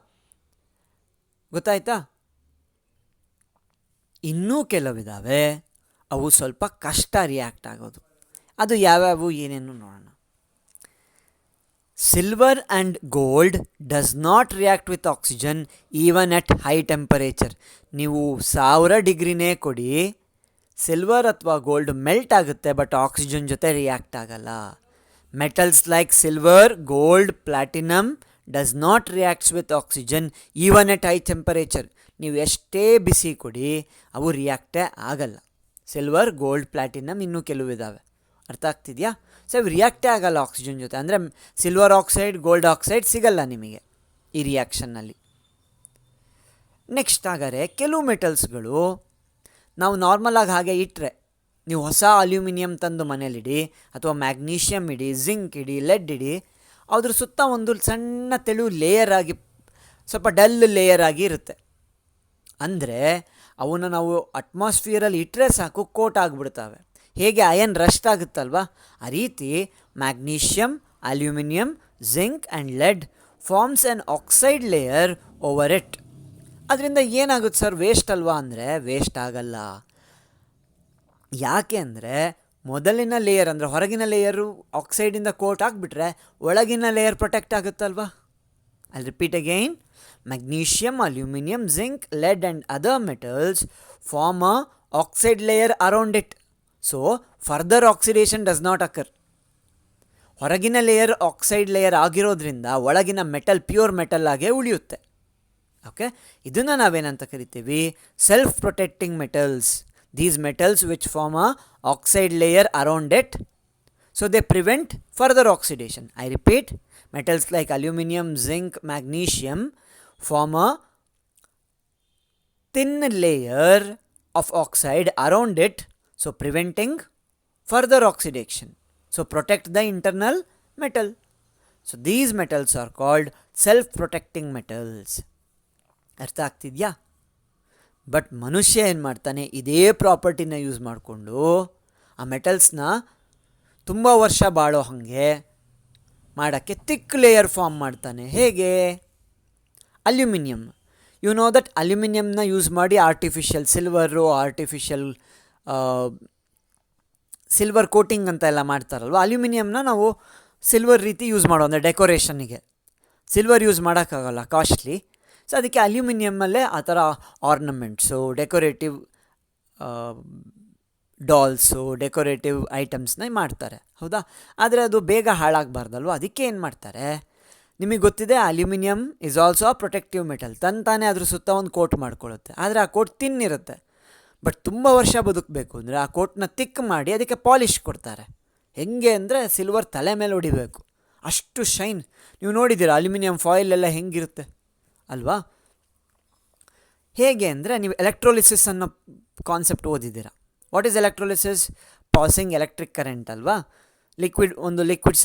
ಗೊತ್ತಾಯ್ತಾ? ಇನ್ನೂ ಕೆಲವಿದ್ದಾವೆ, ಅವು ಸ್ವಲ್ಪ ಕಷ್ಟ ರಿಯಾಕ್ಟ್ ಆಗೋದು. ಅದು ಯಾವ್ಯಾವು ಏನೇನು ನೋಡೋಣ. Silver and gold does not react with oxygen even at high temperature. ನೀವು 1000 ಡಿಗ್ರಿನೇ ಕೊಡಿ, ಸಿಲ್ವರ್ ಅಥವಾ ಗೋಲ್ಡ್ ಮೆಲ್ಟ್ ಆಗುತ್ತೆ, ಬಟ್ ಆಕ್ಸಿಜನ್ ಜೊತೆ ರಿಯಾಕ್ಟ್ ಆಗಲ್ಲ. Metals like silver, gold, platinum does not reacts with oxygen even at high temperature. ನೀವು ಎಷ್ಟೇ ಬಿಸಿ ಕೊಡಿ ಅವು ರಿಯಾಕ್ಟೇ ಆಗಲ್ಲ. ಸಿಲ್ವರ್, ಗೋಲ್ಡ್, ಪ್ಲಾಟಿನಮ್ ಇನ್ನೂ ಕೆಲವು ಇದ್ದಾವೆ. ಅರ್ಥ ಆಗ್ತಿದೆಯಾ? ಸೊ ಇವು ರಿಯಾಕ್ಟೇ ಆಗಲ್ಲ ಆಕ್ಸಿಜನ್ ಜೊತೆ. ಅಂದರೆ ಸಿಲ್ವರ್ ಆಕ್ಸೈಡ್, ಗೋಲ್ಡ್ ಆಕ್ಸೈಡ್ ಸಿಗಲ್ಲ ನಿಮಗೆ ಈ ರಿಯಾಕ್ಷನ್ನಲ್ಲಿ. ನೆಕ್ಸ್ಟ್ ಹಾಗಾದರೆ ಕೆಲವು ಮೆಟಲ್ಸ್ಗಳು ನಾವು ನಾರ್ಮಲಾಗಿ ಹಾಗೆ ಇಟ್ಟರೆ, ನೀವು ಹೊಸ ಅಲ್ಯೂಮಿನಿಯಂ ತಂದು ಮನೇಲಿಡಿ ಅಥವಾ ಮ್ಯಾಗ್ನೀಷಿಯಮ್ ಇಡಿ, ಜಿಂಕ್ ಇಡಿ, ಲೆಡ್ ಇಡಿ, ಅದ್ರ ಸುತ್ತ ಒಂದು ಸಣ್ಣ ತೆಳು ಲೇಯರ್ ಆಗಿ, ಸ್ವಲ್ಪ ಡಲ್ ಲೇಯರ್ ಆಗಿ ಇರುತ್ತೆ. ಅಂದರೆ ಅವನ್ನ ನಾವು ಅಟ್ಮಾಸ್ಫಿಯರಲ್ಲಿ ಇಟ್ಟರೆ ಸಾಕು ಕೋಟ್ ಆಗಿಬಿಡ್ತವೆ. ಹೇಗೆ ಅಯನ್ ರಸ್ಟ್ ಆಗುತ್ತಲ್ವ, ಆ ರೀತಿ magnesium, aluminium, zinc and lead forms an oxide layer over it. ಅದರಿಂದ ಏನಾಗುತ್ತೆ ಸರ್, ವೇಸ್ಟ್ ಅಲ್ವಾ ಅಂದರೆ ವೇಸ್ಟ್ ಆಗಲ್ಲ. ಯಾಕೆ ಅಂದರೆ ಮೊದಲಿನ ಲೇಯರ್ ಅಂದರೆ ಹೊರಗಿನ ಲೇಯರು ಆಕ್ಸೈಡಿಂದ ಕೋಟ್ ಆಗಿಬಿಟ್ರೆ ಒಳಗಿನ ಲೇಯರ್ ಪ್ರೊಟೆಕ್ಟ್ ಆಗುತ್ತಲ್ವ. I repeat again, magnesium, aluminum, zinc, lead and other metals form a oxide layer around it. So further oxidation does not occur. ಹೊರಗಿನ ಲೇಯರ್ ಆಕ್ಸೈಡ್ ಲೇಯರ್ ಆಗಿರೋದ್ರಿಂದ ಒಳಗಿನ ಮೆಟಲ್ ಪ್ಯೂರ್ ಮೆಟಲ್ ಆಗೇ ಉಳಿಯುತ್ತೆ. Okay, ಇದನ್ನು ನಾವೇನಂತ ಕರಿತೀವಿ, self protecting metals. These metals which form a oxide layer around it, so they prevent further oxidation. I repeat, metals like aluminum, zinc, magnesium form a thin layer of oxide around it, so preventing further oxidation, so protect the internal metal. So these metals are called self-protecting metals. ಅರ್ಥ ಆಗ್ತಿದೆಯಾ? But ಮನುಷ್ಯ ಏನು ಮಾಡ್ತಾನೆ, ಇದೇ ಪ್ರಾಪರ್ಟಿನ use ಮಾಡಿಕೊಂಡು ಆ ಮೆಟಲ್ಸ್ನ ತುಂಬ ವರ್ಷ ಬಾಳೋ ಹಾಗೆ ಮಾಡೋಕ್ಕೆ ಥಿಕ್ ಲೇಯರ್ ಫಾರ್ಮ್ ಮಾಡ್ತಾನೆ. ಹೇಗೆ? ಅಲ್ಯೂಮಿನಿಯಂ, ಯು ನೋ ದಟ್ ಅಲ್ಯೂಮಿನಿಯಂನ ಯೂಸ್ ಮಾಡಿ artificial silver, artificial silver coating ಅಂತ ಎಲ್ಲ ಮಾಡ್ತಾರಲ್ವ. ಅಲ್ಯೂಮಿನಿಯಂನ ನಾವು ಸಿಲ್ವರ್ ರೀತಿ ಯೂಸ್ ಮಾಡೋ, ಅಂದರೆ ಡೆಕೋರೇಷನ್ನಿಗೆ. ಸಿಲ್ವರ್ ಯೂಸ್ ಮಾಡೋಕ್ಕಾಗಲ್ಲ, ಕಾಸ್ಟ್ಲಿ. ಸೊ ಅದಕ್ಕೆ ಅಲ್ಯೂಮಿನಿಯಮ್ಮಲ್ಲೇ ಆ ಥರ ಆರ್ನಮೆಂಟ್ಸು, ಡೆಕೋರೇಟಿವ್ ಡಾಲ್ಸು, ಡೆಕೋರೇಟಿವ್ ಐಟಮ್ಸ್ನ ಮಾಡ್ತಾರೆ, ಹೌದಾ? ಆದರೆ ಅದು ಬೇಗ ಹಾಳಾಗಬಾರ್ದಲ್ವ, ಅದಕ್ಕೆ ಏನು ಮಾಡ್ತಾರೆ, ನಿಮಗೆ ಗೊತ್ತಿದೆ aluminium is also a protective metal. ತಾನೇ ಅದ್ರ ಸುತ್ತ ಒಂದು ಕೋಟ್ ಮಾಡ್ಕೊಳ್ಳುತ್ತೆ. ಆದರೆ ಆ ಕೋಟ್ ತಿನ್ನಿರುತ್ತೆ, ಬಟ್ ತುಂಬ ವರ್ಷ ಬದುಕಬೇಕು ಅಂದರೆ ಆ ಕೋಟ್ನ ತಿಕ್ ಮಾಡಿ ಅದಕ್ಕೆ ಪಾಲಿಷ್ ಕೊಡ್ತಾರೆ. ಹೆಂಗೆ ಅಂದರೆ ಸಿಲ್ವರ್ ತಲೆ ಮೇಲೆ ಹೊಡಿಬೇಕು, ಅಷ್ಟು ಶೈನ್. ನೀವು ನೋಡಿದ್ದೀರಾ ಅಲ್ಯೂಮಿನಿಯಂ ಫಾಯಿಲ್ ಎಲ್ಲ ಹೆಂಗಿರುತ್ತೆ ಅಲ್ವಾ? ಹೇಗೆ ಅಂದರೆ, ನೀವು ಎಲೆಕ್ಟ್ರೋಲಿಸಿಸ್ ಅನ್ನೋ ಕಾನ್ಸೆಪ್ಟ್ ಓದಿದ್ದೀರಾ. What is electrolysis? Passing electric current ಅಲ್ವಾ? ಒಂದು ಲಿಕ್ವಿಡ್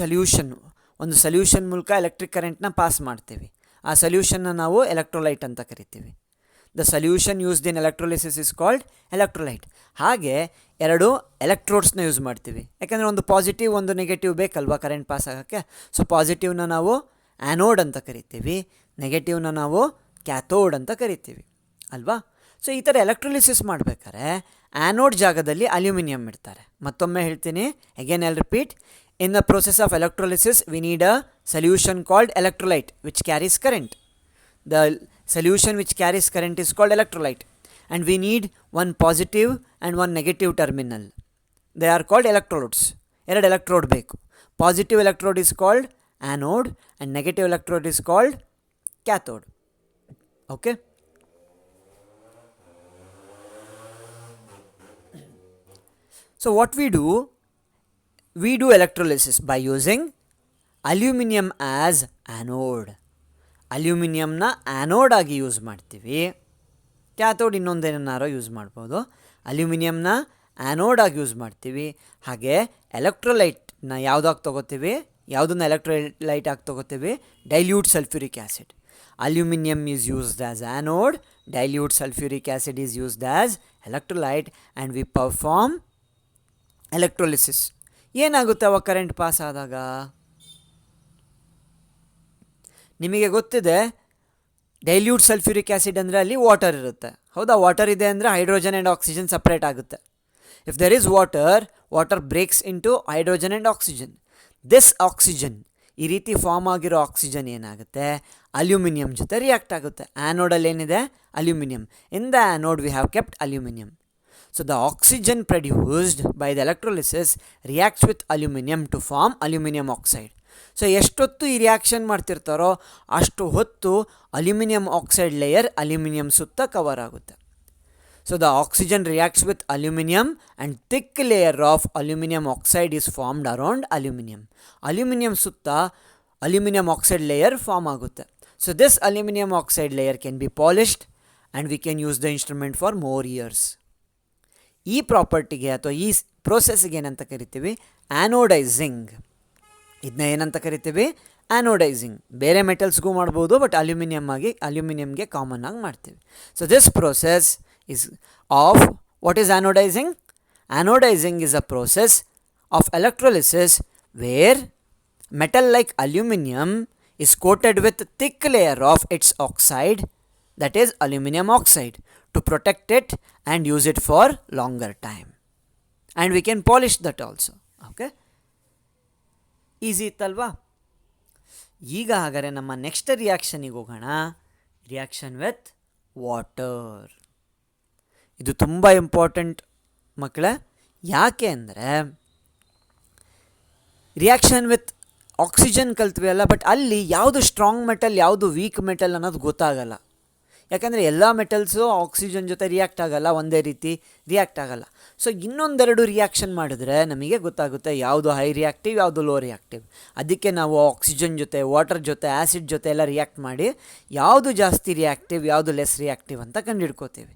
ಒಂದು ಸೊಲ್ಯೂಷನ್ ಮೂಲಕ ಎಲೆಕ್ಟ್ರಿಕ್ ಕರೆಂಟ್ನ ಪಾಸ್ ಮಾಡ್ತೀವಿ. ಆ ಸೊಲ್ಯೂಷನ್ನ ನಾವು ಎಲೆಕ್ಟ್ರೋಲೈಟ್ ಅಂತ ಕರಿತೀವಿ. The solution used in electrolysis is called electrolyte. ಹಾಗೆ ಎರಡು ಎಲೆಕ್ಟ್ರೋಡ್ಸ್ನ ಯೂಸ್ ಮಾಡ್ತೀವಿ, ಯಾಕೆಂದರೆ ಒಂದು ಪಾಸಿಟಿವ್ ಒಂದು ನೆಗೆಟಿವ್ ಬೇಕಲ್ವಾ ಕರೆಂಟ್ ಪಾಸ್ ಆಗೋಕ್ಕೆ. ಸೊ ಪಾಸಿಟಿವ್ನ ನಾವು ಆ್ಯನೋಡ್ ಅಂತ ಕರಿತೀವಿ, ನೆಗೆಟಿವ್ನ ನಾವು ಕ್ಯಾಥೋಡ್ ಅಂತ ಕರಿತೀವಿ ಅಲ್ವಾ? ಸೊ ಈ ಥರ ಎಲೆಕ್ಟ್ರೋಲಿಸಿಸ್ ಮಾಡಬೇಕಾದ್ರೆ ಆ್ಯನೋಡ್ ಜಾಗದಲ್ಲಿ ಅಲ್ಯೂಮಿನಿಯಂ ಇಡ್ತಾರೆ. ಮತ್ತೊಮ್ಮೆ ಹೇಳ್ತೀನಿ, again I'll repeat, in the process of electrolysis we need a solution called electrolyte which carries current. The solution which carries current is called electrolyte, and we need one positive and one negative terminal. They are called electrodes. ಎರಡು electrode ಬೇಕು. Positive electrode is called anode and negative electrode is called cathode. Okay? So what we do electrolysis by using aluminum as anode. ಅಲ್ಯೂಮಿನಿಯಮ್ನ anode ಆಗಿ use ಮಾಡ್ತೀವಿ. Cathode ಇನ್ನೊಂದೇನಾರೋ use ಮಾಡ್ಬೋದು. ಅಲ್ಯೂಮಿನಿಯಮ್ನ anode ಆಗಿ use ಮಾಡ್ತೀವಿ. ಹಾಗೆ ಎಲೆಕ್ಟ್ರೋಲೈಟ್ನ ಯಾವುದಾಗಿ ತೊಗೋತೀವಿ, ಯಾವುದನ್ನು ಎಲೆಕ್ಟ್ರೋಲೈಟ್ ಆಗಿ ತೊಗೋತೀವಿ? Dilute sulphuric acid. Aluminium is used as anode, dilute sulphuric acid is used as electrolyte, and we perform electrolysis. ಏನಾಗುತ್ತೆ ಅವಾಗ ಕರೆಂಟ್ ಪಾಸ್ ಆದಾಗ? ನಿಮಗೆ ಗೊತ್ತಿದೆ, ಡೈಲ್ಯೂಟ್ ಸಲ್ಫ್ಯೂರಿಕ್ ಆ್ಯಸಿಡ್ ಅಂದರೆ ಅಲ್ಲಿ ವಾಟರ್ ಇರುತ್ತೆ, ಹೌದಾ? ವಾಟರ್ ಇದೆ ಅಂದರೆ ಹೈಡ್ರೋಜನ್ ಆ್ಯಂಡ್ ಆಕ್ಸಿಜನ್ ಸಪ್ರೇಟ್ ಆಗುತ್ತೆ. If there is water breaks into hydrogen and oxygen. This oxygen ಈ ರೀತಿ ಫಾರ್ಮ್ ಆಗಿರೋ ಆಕ್ಸಿಜನ್ ಏನಾಗುತ್ತೆ, ಅಲ್ಯೂಮಿನಿಯಂ ಜೊತೆ ರಿಯಾಕ್ಟ್ ಆಗುತ್ತೆ. ಆ್ಯನೋಡಲ್ಲಿ ಏನಿದೆ, aluminium. In the anode we have kept aluminium. So the oxygen produced by the electrolysis reacts with aluminium to form aluminium oxide. So ಎಷ್ಟೊತ್ತು ಈ ರಿಯಾಕ್ಷನ್ ಮಾಡ್ತಿರ್ತಾರೋ ಅಷ್ಟು ಹೊತ್ತು ಅಲ್ಯೂಮಿನಿಯಂ ಆಕ್ಸೈಡ್ ಲೇಯರ್ ಅಲ್ಯೂಮಿನಿಯಂ ಸುತ್ತ ಕವರ್ ಆಗುತ್ತೆ. So the oxygen reacts with aluminium and thick layer of aluminium oxide is formed around aluminium. Aluminium ಸುತ್ತ aluminium oxide layer form ಆಗುತ್ತೆ. So this aluminium oxide layer can B polished and we can use the instrument for more years. ಈ ಪ್ರಾಪರ್ಟಿಗೆ ಅಥವಾ ಈ ಪ್ರೋಸೆಸ್ಗೆ ಏನಂತ ಕರಿತೀವಿ, anodising. ಇದನ್ನ ಏನಂತ ಕರಿತೀವಿ, ಆ್ಯನೋಡೈಸಿಂಗ್. ಬೇರೆ ಮೆಟಲ್ಸ್ಗೂ ಮಾಡ್ಬೋದು, ಬಟ್ ಅಲ್ಯೂಮಿನಿಯಮ್ಗೆ ಕಾಮನ್ ಆಗಿ ಮಾಡ್ತೀವಿ. So this process is of what is anodizing? Anodizing is a process of electrolysis where metal like aluminum is coated with thick layer of its oxide, that is aluminum oxide, to protect it and use it for longer time. And we can polish that also. Okay, easy ಇತ್ತಲ್ವಾ? ಈಗ ಹಾಗಾದರೆ ನಮ್ಮ next ರಿಯಾಕ್ಷನಿಗೆ ಹೋಗೋಣ. Reaction with water. ಇದು ತುಂಬ important ಮಕ್ಕಳೇ. ಯಾಕೆ ಅಂದರೆ reaction with oxygen ಕಲ್ತ್ವಿ ಅಲ್ಲ, ಬಟ್ ಅಲ್ಲಿ ಯಾವುದು ಸ್ಟ್ರಾಂಗ್ ಮೆಟಲ್ ಯಾವುದು ವೀಕ್ ಮೆಟಲ್ ಅನ್ನೋದು ಗೊತ್ತಾಗಲ್ಲ. ಯಾಕಂದರೆ ಎಲ್ಲ ಮೆಟಲ್ಸು ಆಕ್ಸಿಜನ್ ಜೊತೆ ರಿಯಾಕ್ಟ್ ಆಗಲ್ಲ, ಒಂದೇ ರೀತಿ ರಿಯಾಕ್ಟ್ ಆಗಲ್ಲ. ಸೊ ಇನ್ನೊಂದೆರಡು ರಿಯಾಕ್ಷನ್ ಮಾಡಿದ್ರೆ ನಮಗೆ ಗೊತ್ತಾಗುತ್ತೆ ಯಾವುದು ಹೈ ರಿಯಾಕ್ಟಿವ್, ಯಾವುದು ಲೋ ರಿಯಾಕ್ಟಿವ್. ಅದಕ್ಕೆ ನಾವು ಆಕ್ಸಿಜನ್ ಜೊತೆ, ವಾಟರ್ ಜೊತೆ, ಆ್ಯಸಿಡ್ ಜೊತೆ ಎಲ್ಲ ರಿಯಾಕ್ಟ್ ಮಾಡಿ ಯಾವುದು ಜಾಸ್ತಿ ರಿಯಾಕ್ಟಿವ್, ಯಾವುದು ಲೆಸ್ ರಿಯಾಕ್ಟಿವ್ ಅಂತ ಕಂಡುಹಿಡ್ಕೋತೀವಿ.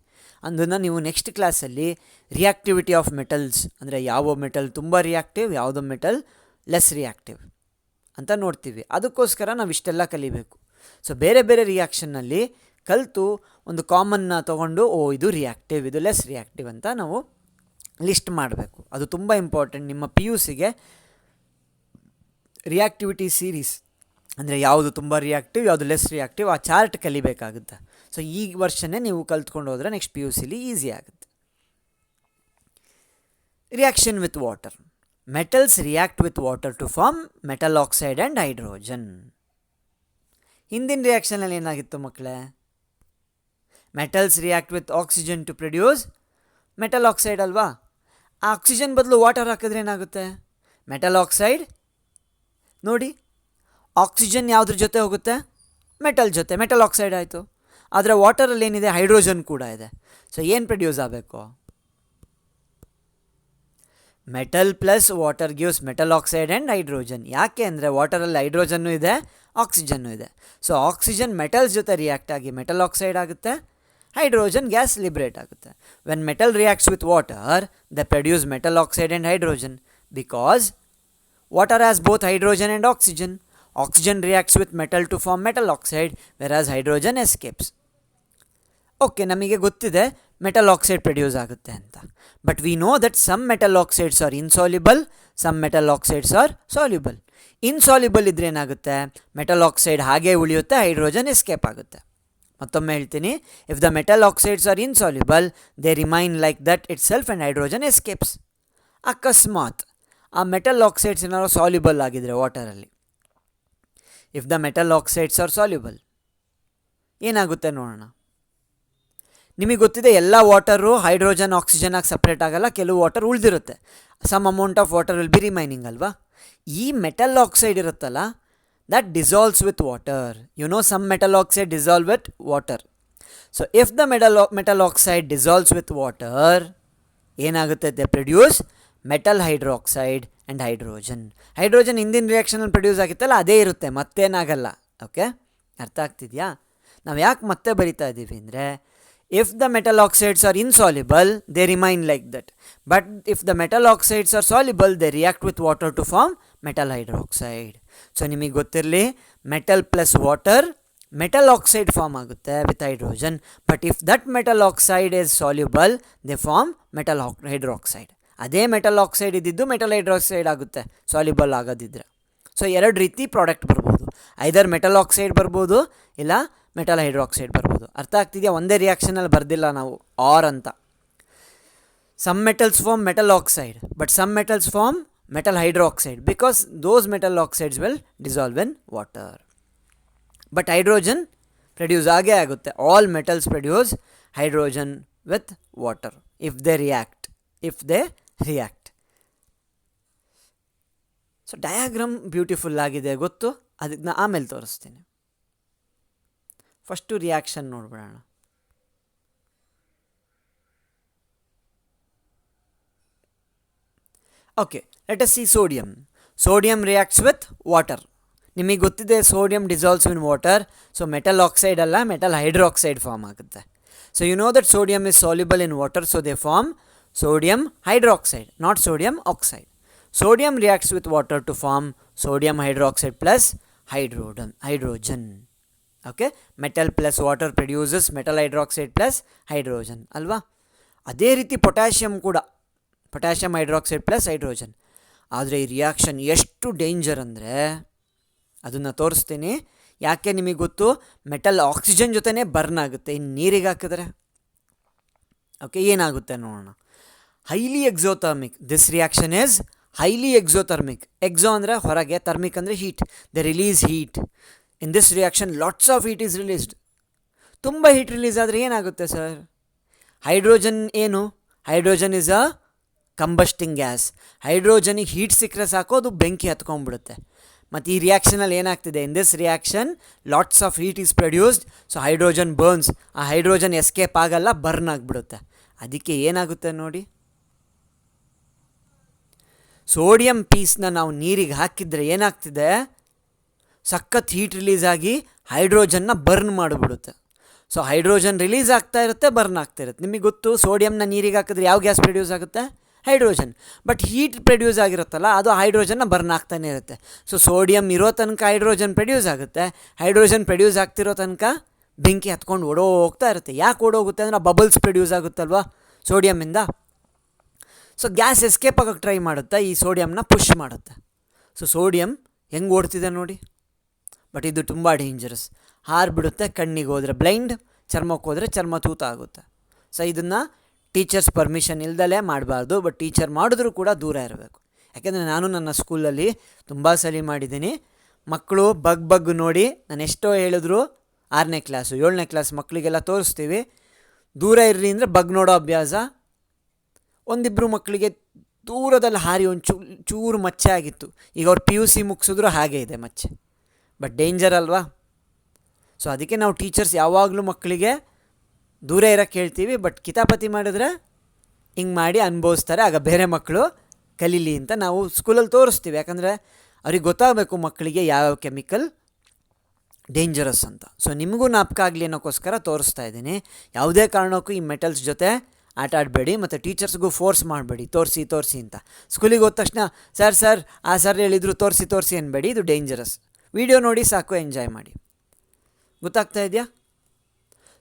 ಅದನ್ನು ನೀವು ನೆಕ್ಸ್ಟ್ ಕ್ಲಾಸಲ್ಲಿ ರಿಯಾಕ್ಟಿವಿಟಿ ಆಫ್ ಮೆಟಲ್ಸ್, ಅಂದರೆ ಯಾವ ಮೆಟಲ್ ತುಂಬ ರಿಯಾಕ್ಟಿವ್, ಯಾವುದೋ ಮೆಟಲ್ ಲೆಸ್ ರಿಯಾಕ್ಟಿವ್ ಅಂತ ನೋಡ್ತೀವಿ. ಅದಕ್ಕೋಸ್ಕರ ನಾವು ಇಷ್ಟೆಲ್ಲ ಕಲಿಬೇಕು. ಸೊ ಬೇರೆ ಬೇರೆ ರಿಯಾಕ್ಷನ್ನಲ್ಲಿ ಕಲಿತು ಒಂದು ಕಾಮನ್ನ ತೊಗೊಂಡು ಇದು ರಿಯಾಕ್ಟಿವ್, ಇದು ಲೆಸ್ ರಿಯಾಕ್ಟಿವ್ ಅಂತ ನಾವು ಲಿಸ್ಟ್ ಮಾಡಬೇಕು. ಅದು ತುಂಬ ಇಂಪಾರ್ಟೆಂಟ್. ನಿಮ್ಮ ಪಿ ಯು ಸಿಗೆ ರಿಯಾಕ್ಟಿವಿಟಿ ಸೀರೀಸ್, ಅಂದರೆ ಯಾವುದು ತುಂಬ ರಿಯಾಕ್ಟಿವ್, ಯಾವುದು ಲೆಸ್ ರಿಯಾಕ್ಟಿವ್, ಆ ಚಾರ್ಟ್ ಕಲಿಬೇಕಾಗುತ್ತೆ. ಸೊ ಈ ವರ್ಷನೇ ನೀವು ಕಲ್ತ್ಕೊಂಡು ಹೋದರೆ ನೆಕ್ಸ್ಟ್ ಪಿ ಯು ಸಿಲಿ ಈಸಿ ಆಗುತ್ತೆ. Reaction with water. Metals react with water to form metal oxide and hydrogen. ಹಿಂದಿನ ರಿಯಾಕ್ಷನಲ್ಲಿ ಏನಾಗಿತ್ತು ಮಕ್ಕಳೇ? Metals react with oxygen to produce metal oxide ಅಲ್ವಾ? ಆ ಆಕ್ಸಿಜನ್ ಬದಲು ವಾಟರ್ ಹಾಕಿದ್ರೆ ಏನಾಗುತ್ತೆ? Metal oxide. ನೋಡಿ, ಆಕ್ಸಿಜನ್ ಯಾವುದ್ರ ಜೊತೆ ಹೋಗುತ್ತೆ? ಮೆಟಲ್ ಜೊತೆ, ಮೆಟಲ್ ಆಕ್ಸೈಡ್ ಆಯಿತು. ಆದರೆ ವಾಟರಲ್ಲಿ ಏನಿದೆ? ಹೈಡ್ರೋಜನ್ ಕೂಡ ಇದೆ. ಸೊ ಏನು ಪ್ರೊಡ್ಯೂಸ್ ಆಗಬೇಕು? Metal plus water gives metal oxide and hydrogen. ಯಾಕೆ ಅಂದರೆ ವಾಟರಲ್ಲಿ ಹೈಡ್ರೋಜನ್ನು ಇದೆ, ಆಕ್ಸಿಜನ್ನು ಇದೆ. ಸೊ ಆಕ್ಸಿಜನ್ ಮೆಟಲ್ಸ್ ಜೊತೆ ರಿಯಾಕ್ಟ್ ಆಗಿ ಮೆಟಲ್ ಆಕ್ಸೈಡ್ ಆಗುತ್ತೆ, ಹೈಡ್ರೋಜನ್ ಗ್ಯಾಸ್ ಲಿಬ್ರೇಟ್ ಆಗುತ್ತೆ. When metal reacts with water the produce metal oxide and hydrogen because water has both hydrogen and oxygen. Oxygen reacts with metal to form metal oxide, whereas hydrogen escapes. Okay, ನಮಗೆ ಗೊತ್ತಿದೆ metal oxide produce ಆಗುತ್ತೆ ಅಂತ. But we know that some metal oxides are insoluble, some metal oxides are soluble. Insoluble ಇದ್ರೆ ಏನಾಗುತ್ತೆ? Metal oxide ಹಾಗೇ ಉಳಿಯುತ್ತೆ, hydrogen escape ಆಗುತ್ತೆ. ಮತ್ತೊಮ್ಮೆ ಹೇಳ್ತೀನಿ, if the metal oxides are insoluble they remain like that itself and hydrogen escapes. ಅಕಸ್ಮಾತ್ ಆ metal oxides ಏನಾದ್ರು ಸಾಲ್ಯುಬಲ್ ಆಗಿದ್ರೆ ವಾಟರಲ್ಲಿ, if the metal oxides are soluble ಏನಾಗುತ್ತೆ ನೋಡೋಣ. ನಿಮಗೆ ಗೊತ್ತಿದೆ ಎಲ್ಲ ವಾಟರು ಹೈಡ್ರೋಜನ್ ಆಕ್ಸಿಜನ್ ಆಗಿ ಸಪ್ರೇಟ್ ಆಗಲ್ಲ, ಕೆಲವು ವಾಟರ್ ಉಳಿದಿರುತ್ತೆ. Some amount of water will be remaining ಅಲ್ವಾ. ಈ ಮೆಟಲ್ ಆಕ್ಸೈಡ್ ಇರುತ್ತಲ್ಲ, that dissolves with water. You know some metal oxide dissolve with water. So if the metal oxide dissolves with water ಏನಾಗುತ್ತೆ? They produce metal hydroxide and hydrogen. Hydrogen ಹಿಂದಿನ ರಿಯಾಕ್ಷನಲ್ಲಿ produce ಆಗಿತ್ತಲ್ಲ, ಅದೇ ಇರುತ್ತೆ, ಮತ್ತೇನಾಗಲ್ಲ. Okay, ಅರ್ಥ ಆಗ್ತಿದೆಯಾ? ನಾವು ಯಾಕೆ ಮತ್ತೆ ಬರಿತಾ ಇದ್ದೀವಿ ಅಂದರೆ, if the metal oxides are insoluble they remain like that, but if the metal oxides are soluble they react with water to form metal hydroxide. So ನಿಮಗೆ ಗೊತ್ತಿರಲಿ, metal plus water metal oxide form ಆಗುತ್ತೆ with hydrogen. But if that metal oxide is soluble they form metal hydroxide. ಅದೇ metal oxide ಇದ್ದಿದ್ದು metal hydroxide ಆಗುತ್ತೆ soluble ಆಗೋದಿದ್ರೆ. So ಎರಡು ರೀತಿ product ಬರ್ಬೋದು, ಐದರ್ ಮೆಟಲ್ ಆಕ್ಸೈಡ್ ಬರ್ಬೋದು, ಇಲ್ಲ ಮೆಟಲ್ ಹೈಡ್ರಾಕ್ಸೈಡ್ ಬರ್ಬೋದು. ಅರ್ಥ ಆಗ್ತಿದೆಯಾ? ಒಂದೇ ರಿಯಾಕ್ಷನಲ್ಲಿ ಬರ್ದಿಲ್ಲ ನಾವು ಆರ್ ಅಂತ. Some metals form metal oxide but some metals form metal hydroxide, because those metal oxides will dissolve in water. But hydrogen produce ಆಗೇ ಆಗುತ್ತೆ. All metals produce hydrogen with water if they react. So diagram beautiful ಆಗಿದೆ ಗೊತ್ತು, ಅದಕ್ಕೆ ಆಮೇಲೆ ತೋರಿಸ್ತೀನಿ. First reaction ನೋಡ್ಬಿಡೋಣ. Okay, let us see sodium. Sodium reacts with water. ನಿಮಗೆ ಗೊತ್ತಿದೆ sodium dissolves in water, so metal oxide ಅಲ್ಲ, ಮೆಟಲ್ ಹೈಡ್ರಾಕ್ಸೈಡ್ ಫಾರ್ಮ್ ಆಗುತ್ತೆ. So you know that sodium is soluble in water, so they form sodium hydroxide, not sodium oxide. Sodium reacts with water to form sodium hydroxide plus hydrogen. Okay, metal plus water produces metal hydroxide plus hydrogen ಅಲ್ವಾ. ಅದೇ ರೀತಿ potassium ಕೂಡ, potassium hydroxide plus hydrogen. ಆದರೆ ಈ reaction ಎಷ್ಟು danger ಅಂದರೆ ಅದನ್ನು ತೋರಿಸ್ತೀನಿ. ಯಾಕೆ ನಿಮಗೆ ಗೊತ್ತು, ಮೆಟಲ್ ಆಕ್ಸಿಜನ್ ಜೊತೆನೇ ಬರ್ನ್ ಆಗುತ್ತೆ. ಇನ್ನು ನೀರಿಗೆ ಹಾಕಿದ್ರೆ ಓಕೆ ಏನಾಗುತ್ತೆ ನೋಡೋಣ. Highly exothermic. This reaction is highly exothermic. Exo ಅಂದರೆ ಹೊರಗೆ, ಥರ್ಮಿಕ್ ಅಂದರೆ heat. The release heat. In this reaction lots of heat is released. ತುಂಬ ಹೀಟ್ ರಿಲೀಸ್ ಆದರೆ ಏನಾಗುತ್ತೆ ಸರ್? ಹೈಡ್ರೋಜನ್ ಏನು? Hydrogen is a combusting gas. ಹೈಡ್ರೋಜನಿಗೆ ಹೀಟ್ ಸಿಕ್ಕರೆ ಸಾಕು, ಅದು ಬೆಂಕಿ ಹತ್ಕೊಂಡ್ಬಿಡುತ್ತೆ. ಮತ್ತು ಈ ರಿಯಾಕ್ಷನಲ್ಲಿ ಏನಾಗ್ತಿದೆ, in this reaction lots of heat is produced, so hydrogen burns. ಆ ಹೈಡ್ರೋಜನ್ ಎಸ್ಕೇಪ್ ಆಗಲ್ಲ, ಬರ್ನ್ ಆಗಿಬಿಡುತ್ತೆ. ಅದಕ್ಕೆ ಏನಾಗುತ್ತೆ ನೋಡಿ, ಸೋಡಿಯಂ ಪೀಸ್ನ ನಾವು ನೀರಿಗೆ ಹಾಕಿದರೆ ಏನಾಗ್ತಿದೆ, ಸಖತ್ ಹೀಟ್ ರಿಲೀಸ್ ಆಗಿ ಹೈಡ್ರೋಜನ್ನ ಬರ್ನ್ ಮಾಡಿಬಿಡುತ್ತೆ. ಸೊ ಹೈಡ್ರೋಜನ್ ರಿಲೀಸ್ ಆಗ್ತಾ ಇರುತ್ತೆ, ಬರ್ನ್ ಆಗ್ತಾ ಇರುತ್ತೆ. ನಿಮಗೆ ಗೊತ್ತು, ಸೋಡಿಯಂನ ನೀರಿಗೆ ಹಾಕಿದ್ರೆ ಯಾವ ಗ್ಯಾಸ್ ಪ್ರೊಡ್ಯೂಸ್ ಆಗುತ್ತೆ? ಹೈಡ್ರೋಜನ್. ಬಟ್ ಹೀಟ್ ಪ್ರೊಡ್ಯೂಸ್ ಆಗಿರುತ್ತಲ್ಲ, ಅದು ಹೈಡ್ರೋಜನ್ನ ಬರ್ನ್ ಆಗ್ತಾನೆ ಇರುತ್ತೆ. ಸೊ ಸೋಡಿಯಂ ಇರೋ ತನಕ ಹೈಡ್ರೋಜನ್ ಪ್ರೊಡ್ಯೂಸ್ ಆಗುತ್ತೆ, ಹೈಡ್ರೋಜನ್ ಪ್ರೊಡ್ಯೂಸ್ ಆಗ್ತಿರೋ ತನಕ ಬೆಂಕಿ ಹತ್ಕೊಂಡು ಓಡೋಗ್ತಾ ಇರುತ್ತೆ. ಯಾಕೆ ಓಡೋಗುತ್ತೆ ಅಂದರೆ ಬಬಲ್ಸ್ ಪ್ರೊಡ್ಯೂಸ್ ಆಗುತ್ತಲ್ವಾ ಸೋಡಿಯಮ್ಮಿಂದ. ಸೊ ಗ್ಯಾಸ್ ಎಸ್ಕೇಪ್ ಆಗೋಕ್ಕೆ ಟ್ರೈ ಮಾಡುತ್ತೆ, ಈ ಸೋಡಿಯಮ್ನ ಪುಷ್ ಮಾಡುತ್ತೆ. ಸೊ ಸೋಡಿಯಂ ಹೆಂಗೆ ಓಡ್ತಿದೆ ನೋಡಿ. ಬಟ್ ಇದು ತುಂಬ ಡೇಂಜರಸ್. ಹಾರಿಬಿಡುತ್ತೆ, ಕಣ್ಣಿಗೆ ಹೋದರೆ ಬ್ಲೈಂಡ್, ಚರ್ಮಕ್ಕೆ ಹೋದರೆ ಚರ್ಮ ತೂತ ಆಗುತ್ತೆ. ಸೊ ಇದನ್ನು ಟೀಚರ್ಸ್ ಪರ್ಮಿಷನ್ ಇಲ್ದಲೇ ಮಾಡಬಾರ್ದು. ಬಟ್ ಟೀಚರ್ ಮಾಡಿದ್ರೂ ಕೂಡ ದೂರ ಇರಬೇಕು. ಯಾಕೆಂದರೆ ನಾನು ನನ್ನ ಸ್ಕೂಲಲ್ಲಿ ತುಂಬ ಸಲ ಮಾಡಿದ್ದೀನಿ. ಮಕ್ಕಳು ಬಗ್ ನೋಡಿ, ನಾನು ಎಷ್ಟೋ ಹೇಳಿದ್ರು 6ನೇ ಕ್ಲಾಸು 7ನೇ ಕ್ಲಾಸ್ ಮಕ್ಕಳಿಗೆಲ್ಲ ತೋರಿಸ್ತೀವಿ, ದೂರ ಇರ್ರಿ ಅಂದರೆ ಬಗ್ ನೋಡೋ ಅಭ್ಯಾಸ. ಒಂದಿಬ್ಬರು ಮಕ್ಕಳಿಗೆ ದೂರದಲ್ಲಿ ಹಾರಿ ಒಂದು ಚೂರು ಮಚ್ಚೆ ಆಗಿತ್ತು. ಈಗ ಅವ್ರು PUC ಮುಗಿಸಿದ್ರು ಹಾಗೇ ಇದೆ ಮಚ್ಚೆ. ಬಟ್ ಡೇಂಜರ್ ಅಲ್ವಾ. ಸೊ ಅದಕ್ಕೆ ನಾವು ಟೀಚರ್ಸ್ ಯಾವಾಗಲೂ ಮಕ್ಕಳಿಗೆ ದೂರ ಇರೋಕ್ಕೆ ಹೇಳ್ತೀವಿ. ಬಟ್ ಕಿತಾಪತಿ ಮಾಡಿದ್ರೆ ಹಿಂಗೆ ಮಾಡಿ ಅನುಭವಿಸ್ತಾರೆ, ಆಗ ಬೇರೆ ಮಕ್ಕಳು ಕಲೀಲಿ ಅಂತ ನಾವು ಸ್ಕೂಲಲ್ಲಿ ತೋರಿಸ್ತೀವಿ. ಯಾಕಂದರೆ ಅವ್ರಿಗೆ ಗೊತ್ತಾಗಬೇಕು ಮಕ್ಕಳಿಗೆ ಯಾವ್ಯಾವ ಕೆಮಿಕಲ್ ಡೇಂಜರಸ್ ಅಂತ. ಸೊ ನಿಮಗೂ ಜ್ಞಾಪಕ ಆಗಲಿ ಅನ್ನೋಕ್ಕೋಸ್ಕರ ತೋರಿಸ್ತಾ ಇದ್ದೀನಿ. ಯಾವುದೇ ಕಾರಣಕ್ಕೂ ಈ ಮೆಟಲ್ಸ್ ಜೊತೆ ಆಟ ಆಡಬೇಡಿ, ಮತ್ತು ಟೀಚರ್ಸ್ಗೂ ಫೋರ್ಸ್ ಮಾಡಬೇಡಿ ತೋರಿಸಿ ಅಂತ. ಸ್ಕೂಲಿಗೆ ಹೋದ ತಕ್ಷಣ ಸರ್ ಆ ಸರ್ ಹೇಳಿದ್ರು ತೋರಿಸಿ ಅನ್ಬೇಡಿ, ಇದು ಡೇಂಜರಸ್. ವಿಡಿಯೋ ನೋಡಿ ಸಾಕು, ಎಂಜಾಯ್ ಮಾಡಿ. ಗೊತ್ತಾಗ್ತಾ ಇದೆಯಾ?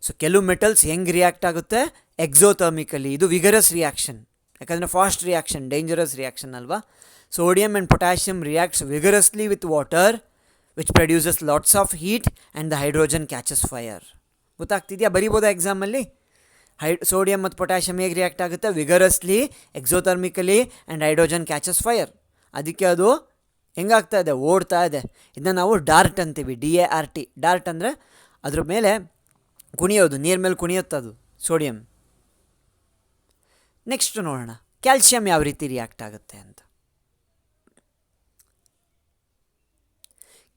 ಸೊ ಕೆಲವು ಮೆಟಲ್ಸ್ ಹೆಂಗೆ ರಿಯಾಕ್ಟ್ ಆಗುತ್ತೆ, ಎಕ್ಸೋಥರ್ಮಿಕಲಿ. ಇದು ವಿಗರಸ್ ರಿಯಾಕ್ಷನ್, ಯಾಕಂದರೆ ಫಾಸ್ಟ್ ರಿಯಾಕ್ಷನ್, ಡೇಂಜರಸ್ ರಿಯಾಕ್ಷನ್ ಅಲ್ವಾ. Sodium and potassium reacts vigorously with water which produces lots of heat and the hydrogen catches fire. ಗೊತ್ತಾಗ್ತಿದೆಯಾ? ಬರೀಬೋದಾ ಎಕ್ಸಾಮಲ್ಲಿ? ಸೋಡಿಯಂ ಮತ್ತು ಪೊಟ್ಯಾಷಿಯಮ್ ಹೇಗೆ ರಿಯಾಕ್ಟ್ ಆಗುತ್ತೆ? Vigorously, exothermically and hydrogen catches fire. ಅದಕ್ಕೆ ಅದು ಹೆಂಗಾಗ್ತಾ ಇದೆ, ಓಡ್ತಾ ಇದೆ. ಇದನ್ನು ನಾವು ಡಾರ್ಟ್ ಅಂತೀವಿ, DART. ಡಾರ್ಟ್ ಅಂದರೆ ಅದ್ರ ಮೇಲೆ ಕುಣಿಯೋದು, ನೀರ ಮೇಲೆ ಕುಣಿಯುತ್ತದು ಸೋಡಿಯಂ. ನೆಕ್ಸ್ಟ್ ನೋಡೋಣ ಕ್ಯಾಲ್ಶಿಯಂ ಯಾವ ರೀತಿ ರಿಯಾಕ್ಟ್ ಆಗುತ್ತೆ ಅಂತ.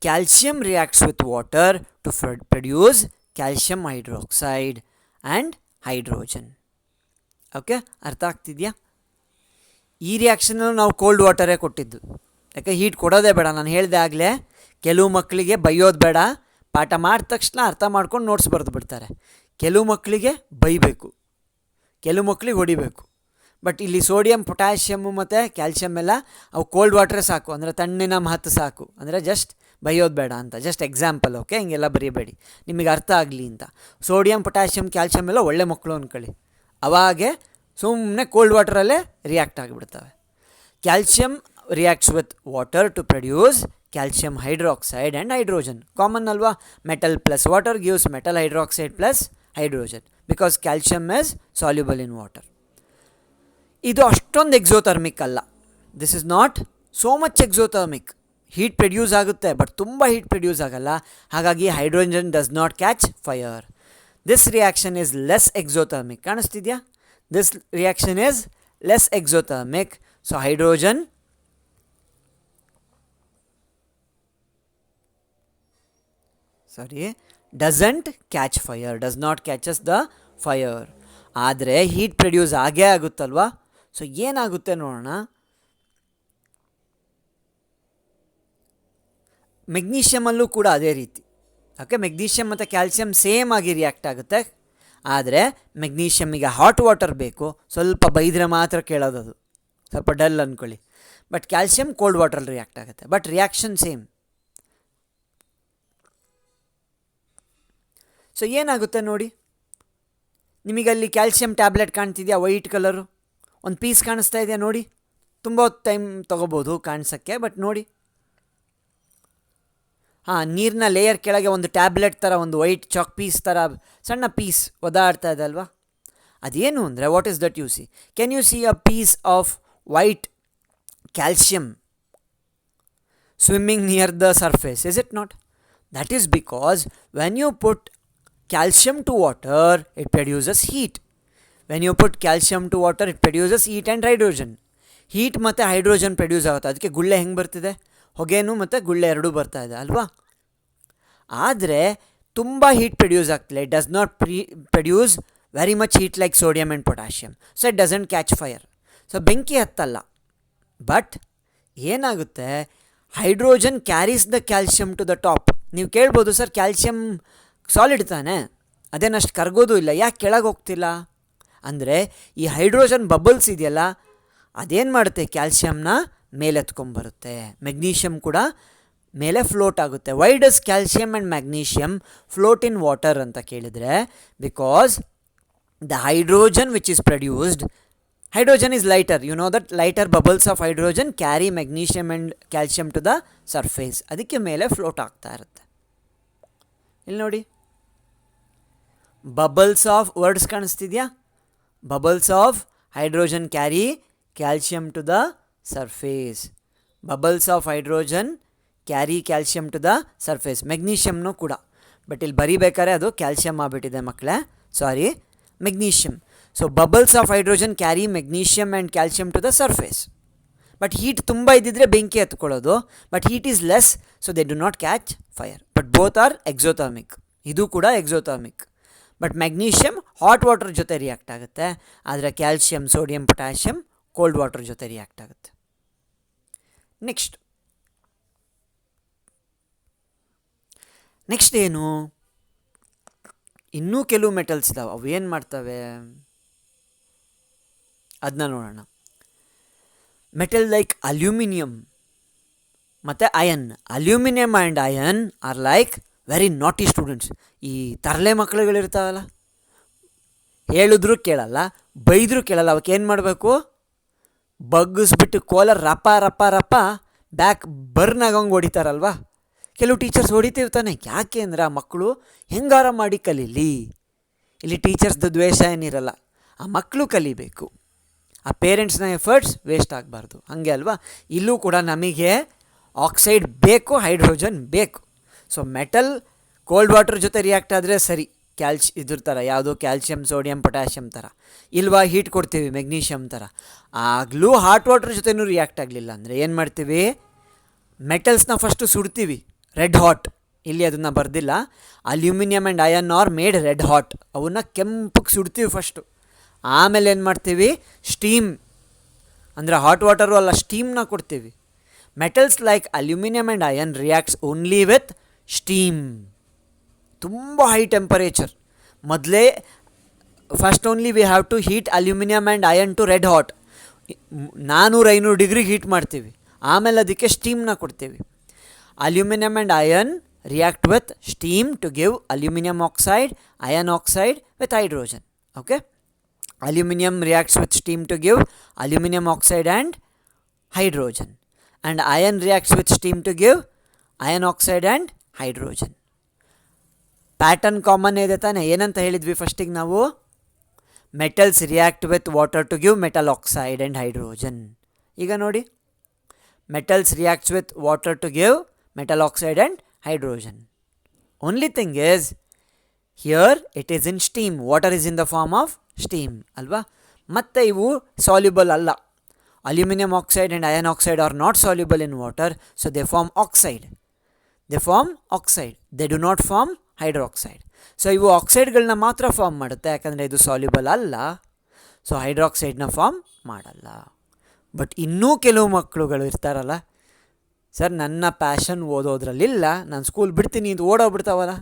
Calcium reacts with water to produce calcium hydroxide and hydrogen. Okay, ಅರ್ಥ ಆಗ್ತಿದೆಯಾ? ಈ ರಿಯಾಕ್ಷನಲ್ಲೂ ನಾವು ಕೋಲ್ಡ್ ವಾಟರೇ ಕೊಟ್ಟಿದ್ದು. ಯಾಕೆ ಹೀಟ್ ಕೊಡೋದೇ ಬೇಡ. ನಾನು ಹೇಳಿದೆ ಆಗಲೇ, ಕೆಲವು ಮಕ್ಕಳಿಗೆ ಬೈಯೋದು ಬೇಡ, ಪಾಠ ಮಾಡಿದ ತಕ್ಷಣ ಅರ್ಥ ಮಾಡ್ಕೊಂಡು ನೋಟ್ಸ್ ಬರೆದು ಬಿಡ್ತಾರೆ. ಕೆಲವು ಮಕ್ಕಳಿಗೆ ಬೈಬೇಕು, ಕೆಲವು ಮಕ್ಕಳಿಗೆ ಹೊಡಿಬೇಕು. ಬಟ್ ಇಲ್ಲಿ ಸೋಡಿಯಂ, ಪೊಟ್ಯಾಷಿಯಮ್ಮು ಮತ್ತು ಕ್ಯಾಲ್ಶಿಯಮ್ ಎಲ್ಲ ಅವು ಕೋಲ್ಡ್ ವಾಟ್ರೇ ಸಾಕು, ಅಂದರೆ ತಣ್ಣಿನ ಮಹತ್ವ ಸಾಕು. ಅಂದರೆ ಜಸ್ಟ್ ಬೈಯೋದು ಬೇಡ ಅಂತ, ಜಸ್ಟ್ ಎಕ್ಸಾಂಪಲ್. ಓಕೆ, ಹಿಂಗೆಲ್ಲ ಬರೀಬೇಡಿ, ನಿಮಗೆ ಅರ್ಥ ಆಗಲಿ ಅಂತ. ಸೋಡಿಯಂ, ಪೊಟ್ಯಾಷಿಯಮ್, ಕ್ಯಾಲ್ಶಿಯಮ್ ಎಲ್ಲ ಒಳ್ಳೆ ಮಕ್ಕಳು ಅಂದ್ಕೊಳ್ಳಿ. ಅವಾಗೆ ಸುಮ್ಮನೆ ಕೋಲ್ಡ್ ವಾಟರಲ್ಲೇ ರಿಯಾಕ್ಟ್ ಆಗಿಬಿಡ್ತವೆ. Calcium reacts with water to produce calcium hydroxide and hydrogen. Common ಅಲ್ವಾ? Metal plus water gives metal hydroxide plus hydrogen, because calcium is soluble in water. ಇದು ಅಷ್ಟೊಂದು ಎಕ್ಸೋಥರ್ಮಿಕ್ ಅಲ್ಲ. This is not so much exothermic. Heat produce ಆಗುತ್ತೆ but ತುಂಬ heat produce ಆಗಲ್ಲ. ಹಾಗಾಗಿ hydrogen does not catch fire. This reaction is less exothermic. ಕಾಣಿಸ್ತಿದೆಯಾ? This reaction is less exothermic. So hydrogen doesn't catch fire, does not catches the fire. ಆದರೆ heat produce ಆಗೇ ಆಗುತ್ತಲ್ವಾ? So ಏನಾಗುತ್ತೆ ನೋಡೋಣ. ಮೆಗ್ನೀಷಿಯಮಲ್ಲೂ ಕೂಡ ಅದೇ ರೀತಿ. ಓಕೆ, ಮೆಗ್ನೀಷಿಯಮ್ ಮತ್ತು ಕ್ಯಾಲ್ಸಿಯಂ ಸೇಮ್ ಆಗಿ ರಿಯಾಕ್ಟ್ ಆಗುತ್ತೆ. ಆದರೆ ಮೆಗ್ನೀಷಿಯಮ್ಮಿಗೆ ಹಾಟ್ ವಾಟರ್ ಬೇಕು, ಸ್ವಲ್ಪ ಬೈದರೆ ಮಾತ್ರ ಕೇಳೋದದು, ಸ್ವಲ್ಪ ಡಲ್ ಅಂದ್ಕೊಳ್ಳಿ. ಬಟ್ ಕ್ಯಾಲ್ಸಿಯಂ ಕೋಲ್ಡ್ ವಾಟರಲ್ಲಿ ರಿಯಾಕ್ಟ್ ಆಗುತ್ತೆ, ಬಟ್ ರಿಯಾಕ್ಷನ್ ಸೇಮ್. ಸೊ ಏನಾಗುತ್ತೆ ನೋಡಿ, ನಿಮಗಲ್ಲಿ ಕ್ಯಾಲ್ಸಿಯಂ ಟ್ಯಾಬ್ಲೆಟ್ ಕಾಣ್ತಿದೆಯಾ? ವೈಟ್ ಕಲರು ಒಂದು ಪೀಸ್ ಕಾಣಿಸ್ತಾ ಇದೆಯಾ ನೋಡಿ? ತುಂಬ ಹೊತ್ತು ಟೈಮ್ ತೊಗೋಬೋದು ಕಾಣಿಸೋಕ್ಕೆ, ಬಟ್ ನೋಡಿ, ನೀರಿನ ಲೇಯರ್ ಕೆಳಗೆ ಒಂದು ಟ್ಯಾಬ್ಲೆಟ್ ಥರ ಒಂದು ವೈಟ್ ಚಾಕ್ ಪೀಸ್ ಥರ ಸಣ್ಣ ಪೀಸ್ ಒದಾಡ್ತಾ ಇದೆ ಅಲ್ವಾ? ಅದೇನು ಅಂದರೆ, what is that you see? Can you see a piece of white calcium swimming near the surface, is it not? That is because when you put calcium to water, it produces heat. When you put calcium to water, it produces heat and hydrogen. Heat ಮತ್ತು hydrogen produce ಆಗುತ್ತೆ. ಅದಕ್ಕೆ ಗುಳ್ಳೆ ಹೆಂಗೆ ಬರ್ತಿದೆ? ಹೊಗೆನೂ ಮತ್ತು ಗುಳ್ಳೆ ಎರಡೂ ಬರ್ತಾ ಇದೆ ಅಲ್ವಾ? ಆದರೆ ತುಂಬ ಹೀಟ್ ಪ್ರೊಡ್ಯೂಸ್ ಆಗ್ತಿಲ್ಲ. It does not produce very much heat like sodium and potassium. So it doesn't catch fire. So ಬೆಂಕಿ ಹತ್ತಲ್ಲ. ಬಟ್ ಏನಾಗುತ್ತೆ, hydrogen carries the calcium to the top. ನೀವು ಕೇಳ್ಬೋದು, ಸರ್ ಕ್ಯಾಲ್ಸಿಯಮ್ ಸಾಲಿಡ್ ತಾನೆ, ಅದೇನಷ್ಟು ಕರಗೋದು ಇಲ್ಲ, ಯಾಕೆ ಕೆಳಗೆ ಹೋಗ್ತಿಲ್ಲ ಅಂದರೆ, ಈ ಹೈಡ್ರೋಜನ್ ಬಬಲ್ಸ್ ಇದೆಯಲ್ಲ ಅದೇನು ಮಾಡುತ್ತೆ, ಕ್ಯಾಲ್ಸಿಯಮ್ನ ಮೇಲೆ ಎತ್ಕೊಂಬರುತ್ತೆ. ಮೆಗ್ನೀಷಿಯಮ್ ಕೂಡ ಮೇಲೆ ಫ್ಲೋಟ್ ಆಗುತ್ತೆ. Why does calcium and magnesium float in water ಅಂತ ಕೇಳಿದರೆ, because the hydrogen which is produced, hydrogen is lighter. You know that lighter bubbles of hydrogen carry magnesium and calcium to the surface. ಅದಕ್ಕೆ ಮೇಲೆ float ಆಗ್ತಾ ಇರುತ್ತೆ. ಇಲ್ಲಿ ನೋಡಿ, bubbles of words ಕಾಣಿಸ್ತಿದೆಯಾ? Bubbles of hydrogen carry calcium to the surface. Bubbles of hydrogen carry calcium to the surface. ಮೆಗ್ನೀಷಿಯಮ್ನೂ ಕೂಡ, but ಇಲ್ಲಿ ಬರೀಬೇಕಾದ್ರೆ ಅದು ಕ್ಯಾಲ್ಸಿಯಮ್ ಆಗಿಬಿಟ್ಟಿದೆ ಮಕ್ಕಳೇ, sorry, magnesium. So bubbles of hydrogen carry magnesium and calcium to the surface. But heat ತುಂಬ ಇದ್ದಿದ್ರೆ ಬೆಂಕಿ ಹತ್ಕೊಳ್ಳೋದು, but heat is less, so they do not catch fire. But both are exothermic. ಇದು ಕೂಡ exothermic. But magnesium hot water ಜೊತೆ react ಆಗುತ್ತೆ, ಆದರೆ calcium, sodium, potassium cold water ಜೊತೆ ರಿಯಾಕ್ಟ್ ಆಗುತ್ತೆ. ನೆಕ್ಸ್ಟ್ ಏನು, ಇನ್ನೂ ಕೆಲವು ಮೆಟಲ್ಸ್ ಇದಾವೆ, ಅವು ಏನು ಮಾಡ್ತವೆ ಅದನ್ನ ನೋಡೋಣ. ಮೆಟಲ್ ಲೈಕ್ ಅಲ್ಯೂಮಿನಿಯಮ್ ಮತ್ತು iron. Aluminium and iron are like very naughty students. ಈ ತರಲೆ ಮಕ್ಕಳುಗಳಿರ್ತಾವಲ್ಲ, ಹೇಳಿದ್ರು ಕೇಳಲ್ಲ, ಬೈದರೂ ಕೇಳಲ್ಲ. ಅವಕ್ಕೆ ಏನು ಮಾಡಬೇಕು, ಬಗ್ಗಿಸ್ಬಿಟ್ಟು ಕೋಲರ್ ರಪ್ಪ ರಪ್ಪ ರಪ್ಪ ಬ್ಯಾಕ್ ಬರ್ನ್ ಆಗಂಗೆ ಹೊಡಿತಾರಲ್ವ. ಕೆಲವು ಟೀಚರ್ಸ್ ಹೊಡಿತಿರ್ತಾನೆ. ಯಾಕೆ ಅಂದರೆ ಆ ಮಕ್ಕಳು ಹೆಂಗಾರ ಮಾಡಿ ಕಲೀಲಿ. ಇಲ್ಲಿ ಟೀಚರ್ಸ್ದು ದ್ವೇಷ ಏನಿರಲ್ಲ, ಆ ಮಕ್ಕಳು ಕಲಿಬೇಕು, ಆ ಪೇರೆಂಟ್ಸ್ನ ಎಫರ್ಟ್ಸ್ ವೇಸ್ಟ್ ಆಗಬಾರ್ದು. ಹಾಗೆ ಅಲ್ವಾ, ಇಲ್ಲೂ ಕೂಡ ನಮಗೆ ಆಕ್ಸೈಡ್ ಬೇಕು, ಹೈಡ್ರೋಜನ್ ಬೇಕು. ಸೊ ಮೆಟಲ್ ಕೋಲ್ಡ್ ವಾಟರ್ ಜೊತೆ ರಿಯಾಕ್ಟ್ ಆದರೆ ಸರಿ, ಇದ್ರ ಥರ ಯಾವುದು ಕ್ಯಾಲ್ಸಿಯಮ್, ಸೋಡಿಯಂ, ಪೊಟ್ಯಾಷಿಯಮ್ ಥರ. ಇಲ್ವಾ ಹೀಟ್ ಕೊಡ್ತೀವಿ ಮೆಗ್ನೀಷಿಯಮ್ ಥರ. ಆಗಲೂ ಹಾಟ್ ವಾಟರ್ ಜೊತೆನೂ ರಿಯಾಕ್ಟ್ ಆಗಲಿಲ್ಲ ಅಂದರೆ ಏನು ಮಾಡ್ತೀವಿ, ಮೆಟಲ್ಸ್ನ ಫಸ್ಟು ಸುಡ್ತೀವಿ, ರೆಡ್ ಹಾಟ್. ಇಲ್ಲಿ ಅದನ್ನು ಬರ್ದಿಲ್ಲ. Aluminium and iron are made red hot. ಅವನ್ನ ಕೆಂಪಗೆ ಸುಡ್ತೀವಿ ಫಸ್ಟು. ಆಮೇಲೆ ಏನು ಮಾಡ್ತೀವಿ, ಸ್ಟೀಮ್ ಅಂದರೆ ಹಾಟ್ ವಾಟರು ಅಲ್ಲ, ಸ್ಟೀಮ್ನ ಕೊಡ್ತೀವಿ. Metals like aluminium and iron reacts only with steam. ತುಂಬ ಹೈ ಟೆಂಪರೇಚರ್ ಮೊದಲೇ. First only we have to heat aluminium and iron to red hot. 400-500 ಡಿಗ್ರಿಗೆ ಹೀಟ್ ಮಾಡ್ತೀವಿ, ಆಮೇಲೆ ಅದಕ್ಕೆ ಸ್ಟೀಮ್ನ ಕೊಡ್ತೀವಿ. Aluminium and iron react with steam to give aluminium oxide, iron oxide with hydrogen. Okay, aluminum reacts with steam to give aluminum oxide and hydrogen, and iron reacts with steam to give iron oxide and hydrogen. Pattern common ಇದೆ ತಾನೆ. ಏನಂತ ಹೇಳಿದ್ವಿ ಫಸ್ಟಿಗೆ ನಾವು, metals react with water to give metal oxide and hydrogen. ಈಗ ನೋಡಿ, metals reacts with water to give metal oxide and hydrogen. Only thing is, here it is in steam. Water is in the form of steam ಅಲ್ವಾ. ಮತ್ತು ಇವು soluble ಅಲ್ಲ. Aluminium oxide and iron oxide are not soluble in water, so they form oxide. They do not form hydroxide. So ಇವು ಆಕ್ಸೈಡ್ಗಳನ್ನ ಮಾತ್ರ form ಮಾಡುತ್ತೆ, ಯಾಕಂದರೆ ಇದು ಸಾಲ್ಯುಬಲ್ ಅಲ್ಲ. ಸೊ ಹೈಡ್ರಾಕ್ಸೈಡ್ನ ಫಾರ್ಮ್ ಮಾಡಲ್ಲ. ಬಟ್ ಇನ್ನೂ ಕೆಲವು ಮಕ್ಕಳುಗಳು ಇರ್ತಾರಲ್ಲ, ಸರ್ ನನ್ನ ಪ್ಯಾಷನ್ ಓದೋದ್ರಲ್ಲಿಲ್ಲ, ನಾನು ಸ್ಕೂಲ್ ಬಿಡ್ತೀನಿ ಇದು ಓಡೋಗ್ಬಿಡ್ತಾವಲ್ಲ.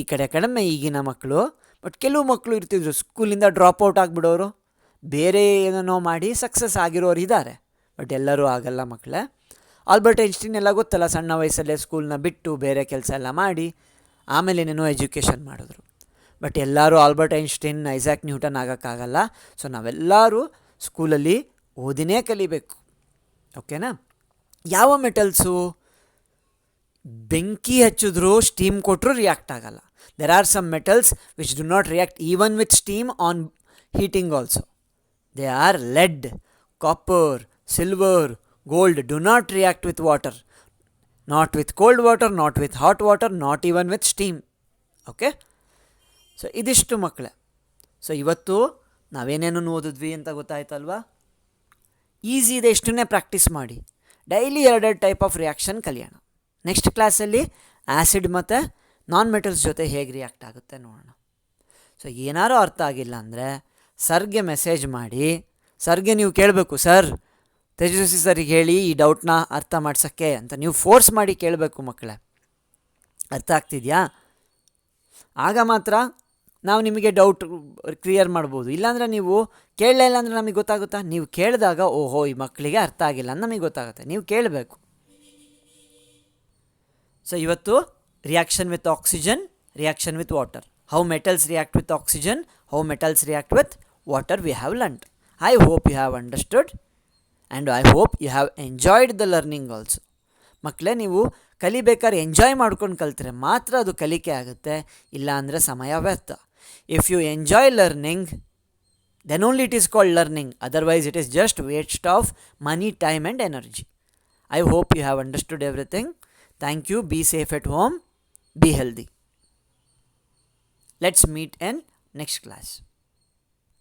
ಈ ಕಡೆ ಕಡಿಮೆ ಈಗಿನ ಮಕ್ಕಳು. ಬಟ್ ಕೆಲವು ಮಕ್ಕಳು ಇರ್ತಿದ್ರು ಸ್ಕೂಲಿಂದ ಡ್ರಾಪ್ಔಟ್ ಆಗಿಬಿಡೋರು, ಬೇರೆ ಏನೇನೋ ಮಾಡಿ ಸಕ್ಸಸ್ ಆಗಿರೋರು ಇದ್ದಾರೆ. ಬಟ್ ಎಲ್ಲರೂ ಆಗಲ್ಲ ಮಕ್ಕಳೇ. ಆಲ್ಬರ್ಟ್ ಐನ್ಸ್ಟೀನ್ ಎಲ್ಲ ಗೊತ್ತಲ್ಲ, ಸಣ್ಣ ವಯಸ್ಸಲ್ಲೇ ಸ್ಕೂಲ್ನ ಬಿಟ್ಟು ಬೇರೆ ಕೆಲಸ ಎಲ್ಲ ಮಾಡಿ ಆಮೇಲೆ ಏನೇನೋ ಎಜುಕೇಷನ್ ಮಾಡಿದ್ರು. ಬಟ್ ಎಲ್ಲರೂ ಆಲ್ಬರ್ಟ್ ಐನ್ಸ್ಟೀನ್, ಐಸಾಕ್ ನ್ಯೂಟನ್ ಆಗೋಕ್ಕಾಗಲ್ಲ. ಸೊ ನಾವೆಲ್ಲರೂ ಸ್ಕೂಲಲ್ಲಿ ಓದಿನೇ ಕಲಿಬೇಕು. ಓಕೆನಾ. ಯಾವ ಮೆಟಲ್ಸು ಬೆಂಕಿ ಹಚ್ಚಿದ್ರೂ ಸ್ಟೀಮ್ ಕೊಟ್ಟರು ರಿಯಾಕ್ಟ್ ಆಗಲ್ಲ. There are some metals which do not react even with steam on heating also. They are lead, copper, silver, gold do not react with water, not with cold water, not with hot water, not even with steam. Okay. So ಇದಿಷ್ಟು ಮಕ್ಕಳೇ. So ಇವತ್ತು ನಾವೇನೇನು ಓದಿದ್ವಿ ಅಂತ ಗೊತ್ತಾಯ್ತಲ್ವಾ. Easy ಇದೆ, ಇಷ್ಟನ್ನೇ practice ಮಾಡಿ. Daily 2 type of reaction ಕಲಿಯೋಣ. Next ಕ್ಲಾಸಲ್ಲಿ acid ಮತ್ತು non metals ಜೊತೆ ಹೇಗೆ ರಿಯಾಕ್ಟ್ ಆಗುತ್ತೆ ನೋಡೋಣ. ಸೊ ಏನಾರು ಅರ್ಥ ಆಗಿಲ್ಲ ಅಂದರೆ ಸರ್ಗೆ ಮೆಸೇಜ್ ಮಾಡಿ. ಸರ್ಗೆ ನೀವು ಕೇಳಬೇಕು, ಸರ್ ತೇಜಸ್ವಿ ಸರಿಗೆ ಹೇಳಿ ಈ ಡೌಟ್ನ ಅರ್ಥ ಮಾಡ್ಸೋಕ್ಕೆ ಅಂತ ನೀವು ಫೋರ್ಸ್ ಮಾಡಿ ಕೇಳಬೇಕು ಮಕ್ಕಳೇ. ಅರ್ಥ ಆಗ್ತಿದೆಯಾ? ಆಗ ಮಾತ್ರ ನಾವು ನಿಮಗೆ ಡೌಟ್ ಕ್ಲಿಯರ್ ಮಾಡ್ಬೋದು. ಇಲ್ಲಾಂದರೆ ನೀವು ಕೇಳಲೇ ಇಲ್ಲ ಅಂದರೆ ನಮಗೆ ಗೊತ್ತಾಗುತ್ತಾ? ನೀವು ಕೇಳಿದಾಗ ಓಹೋ ಈ ಮಕ್ಕಳಿಗೆ ಅರ್ಥ ಆಗಿಲ್ಲ ಅಂತ ನಮಗೆ ಗೊತ್ತಾಗುತ್ತೆ. ನೀವು ಕೇಳಬೇಕು. ಸೊ ಇವತ್ತು reaction with oxygen, reaction with water, how metals react with oxygen, how metals react with water we have learnt. I hope you have understood and I hope you have enjoyed the learning also. ಮಕ್ಕಳೇ, ನೀವು ಕಲಿಬೇಕಾದ್ರೆ enjoy ಮಾಡ್ಕೊಂಡು ಕಲ್ತ್ರೆ ಮಾತ್ರ ಅದು ಕಲಿಕೆ ಆಗುತ್ತೆ, ಇಲ್ಲ ಅಂದರೆ ಸಮಯ ವ್ಯರ್ಥ. If you enjoy learning, then only it is called learning. Otherwise it is just waste of money, time and energy. I hope you have understood everything. Thank you. Be safe at home. Be healthy. Let's meet in next class.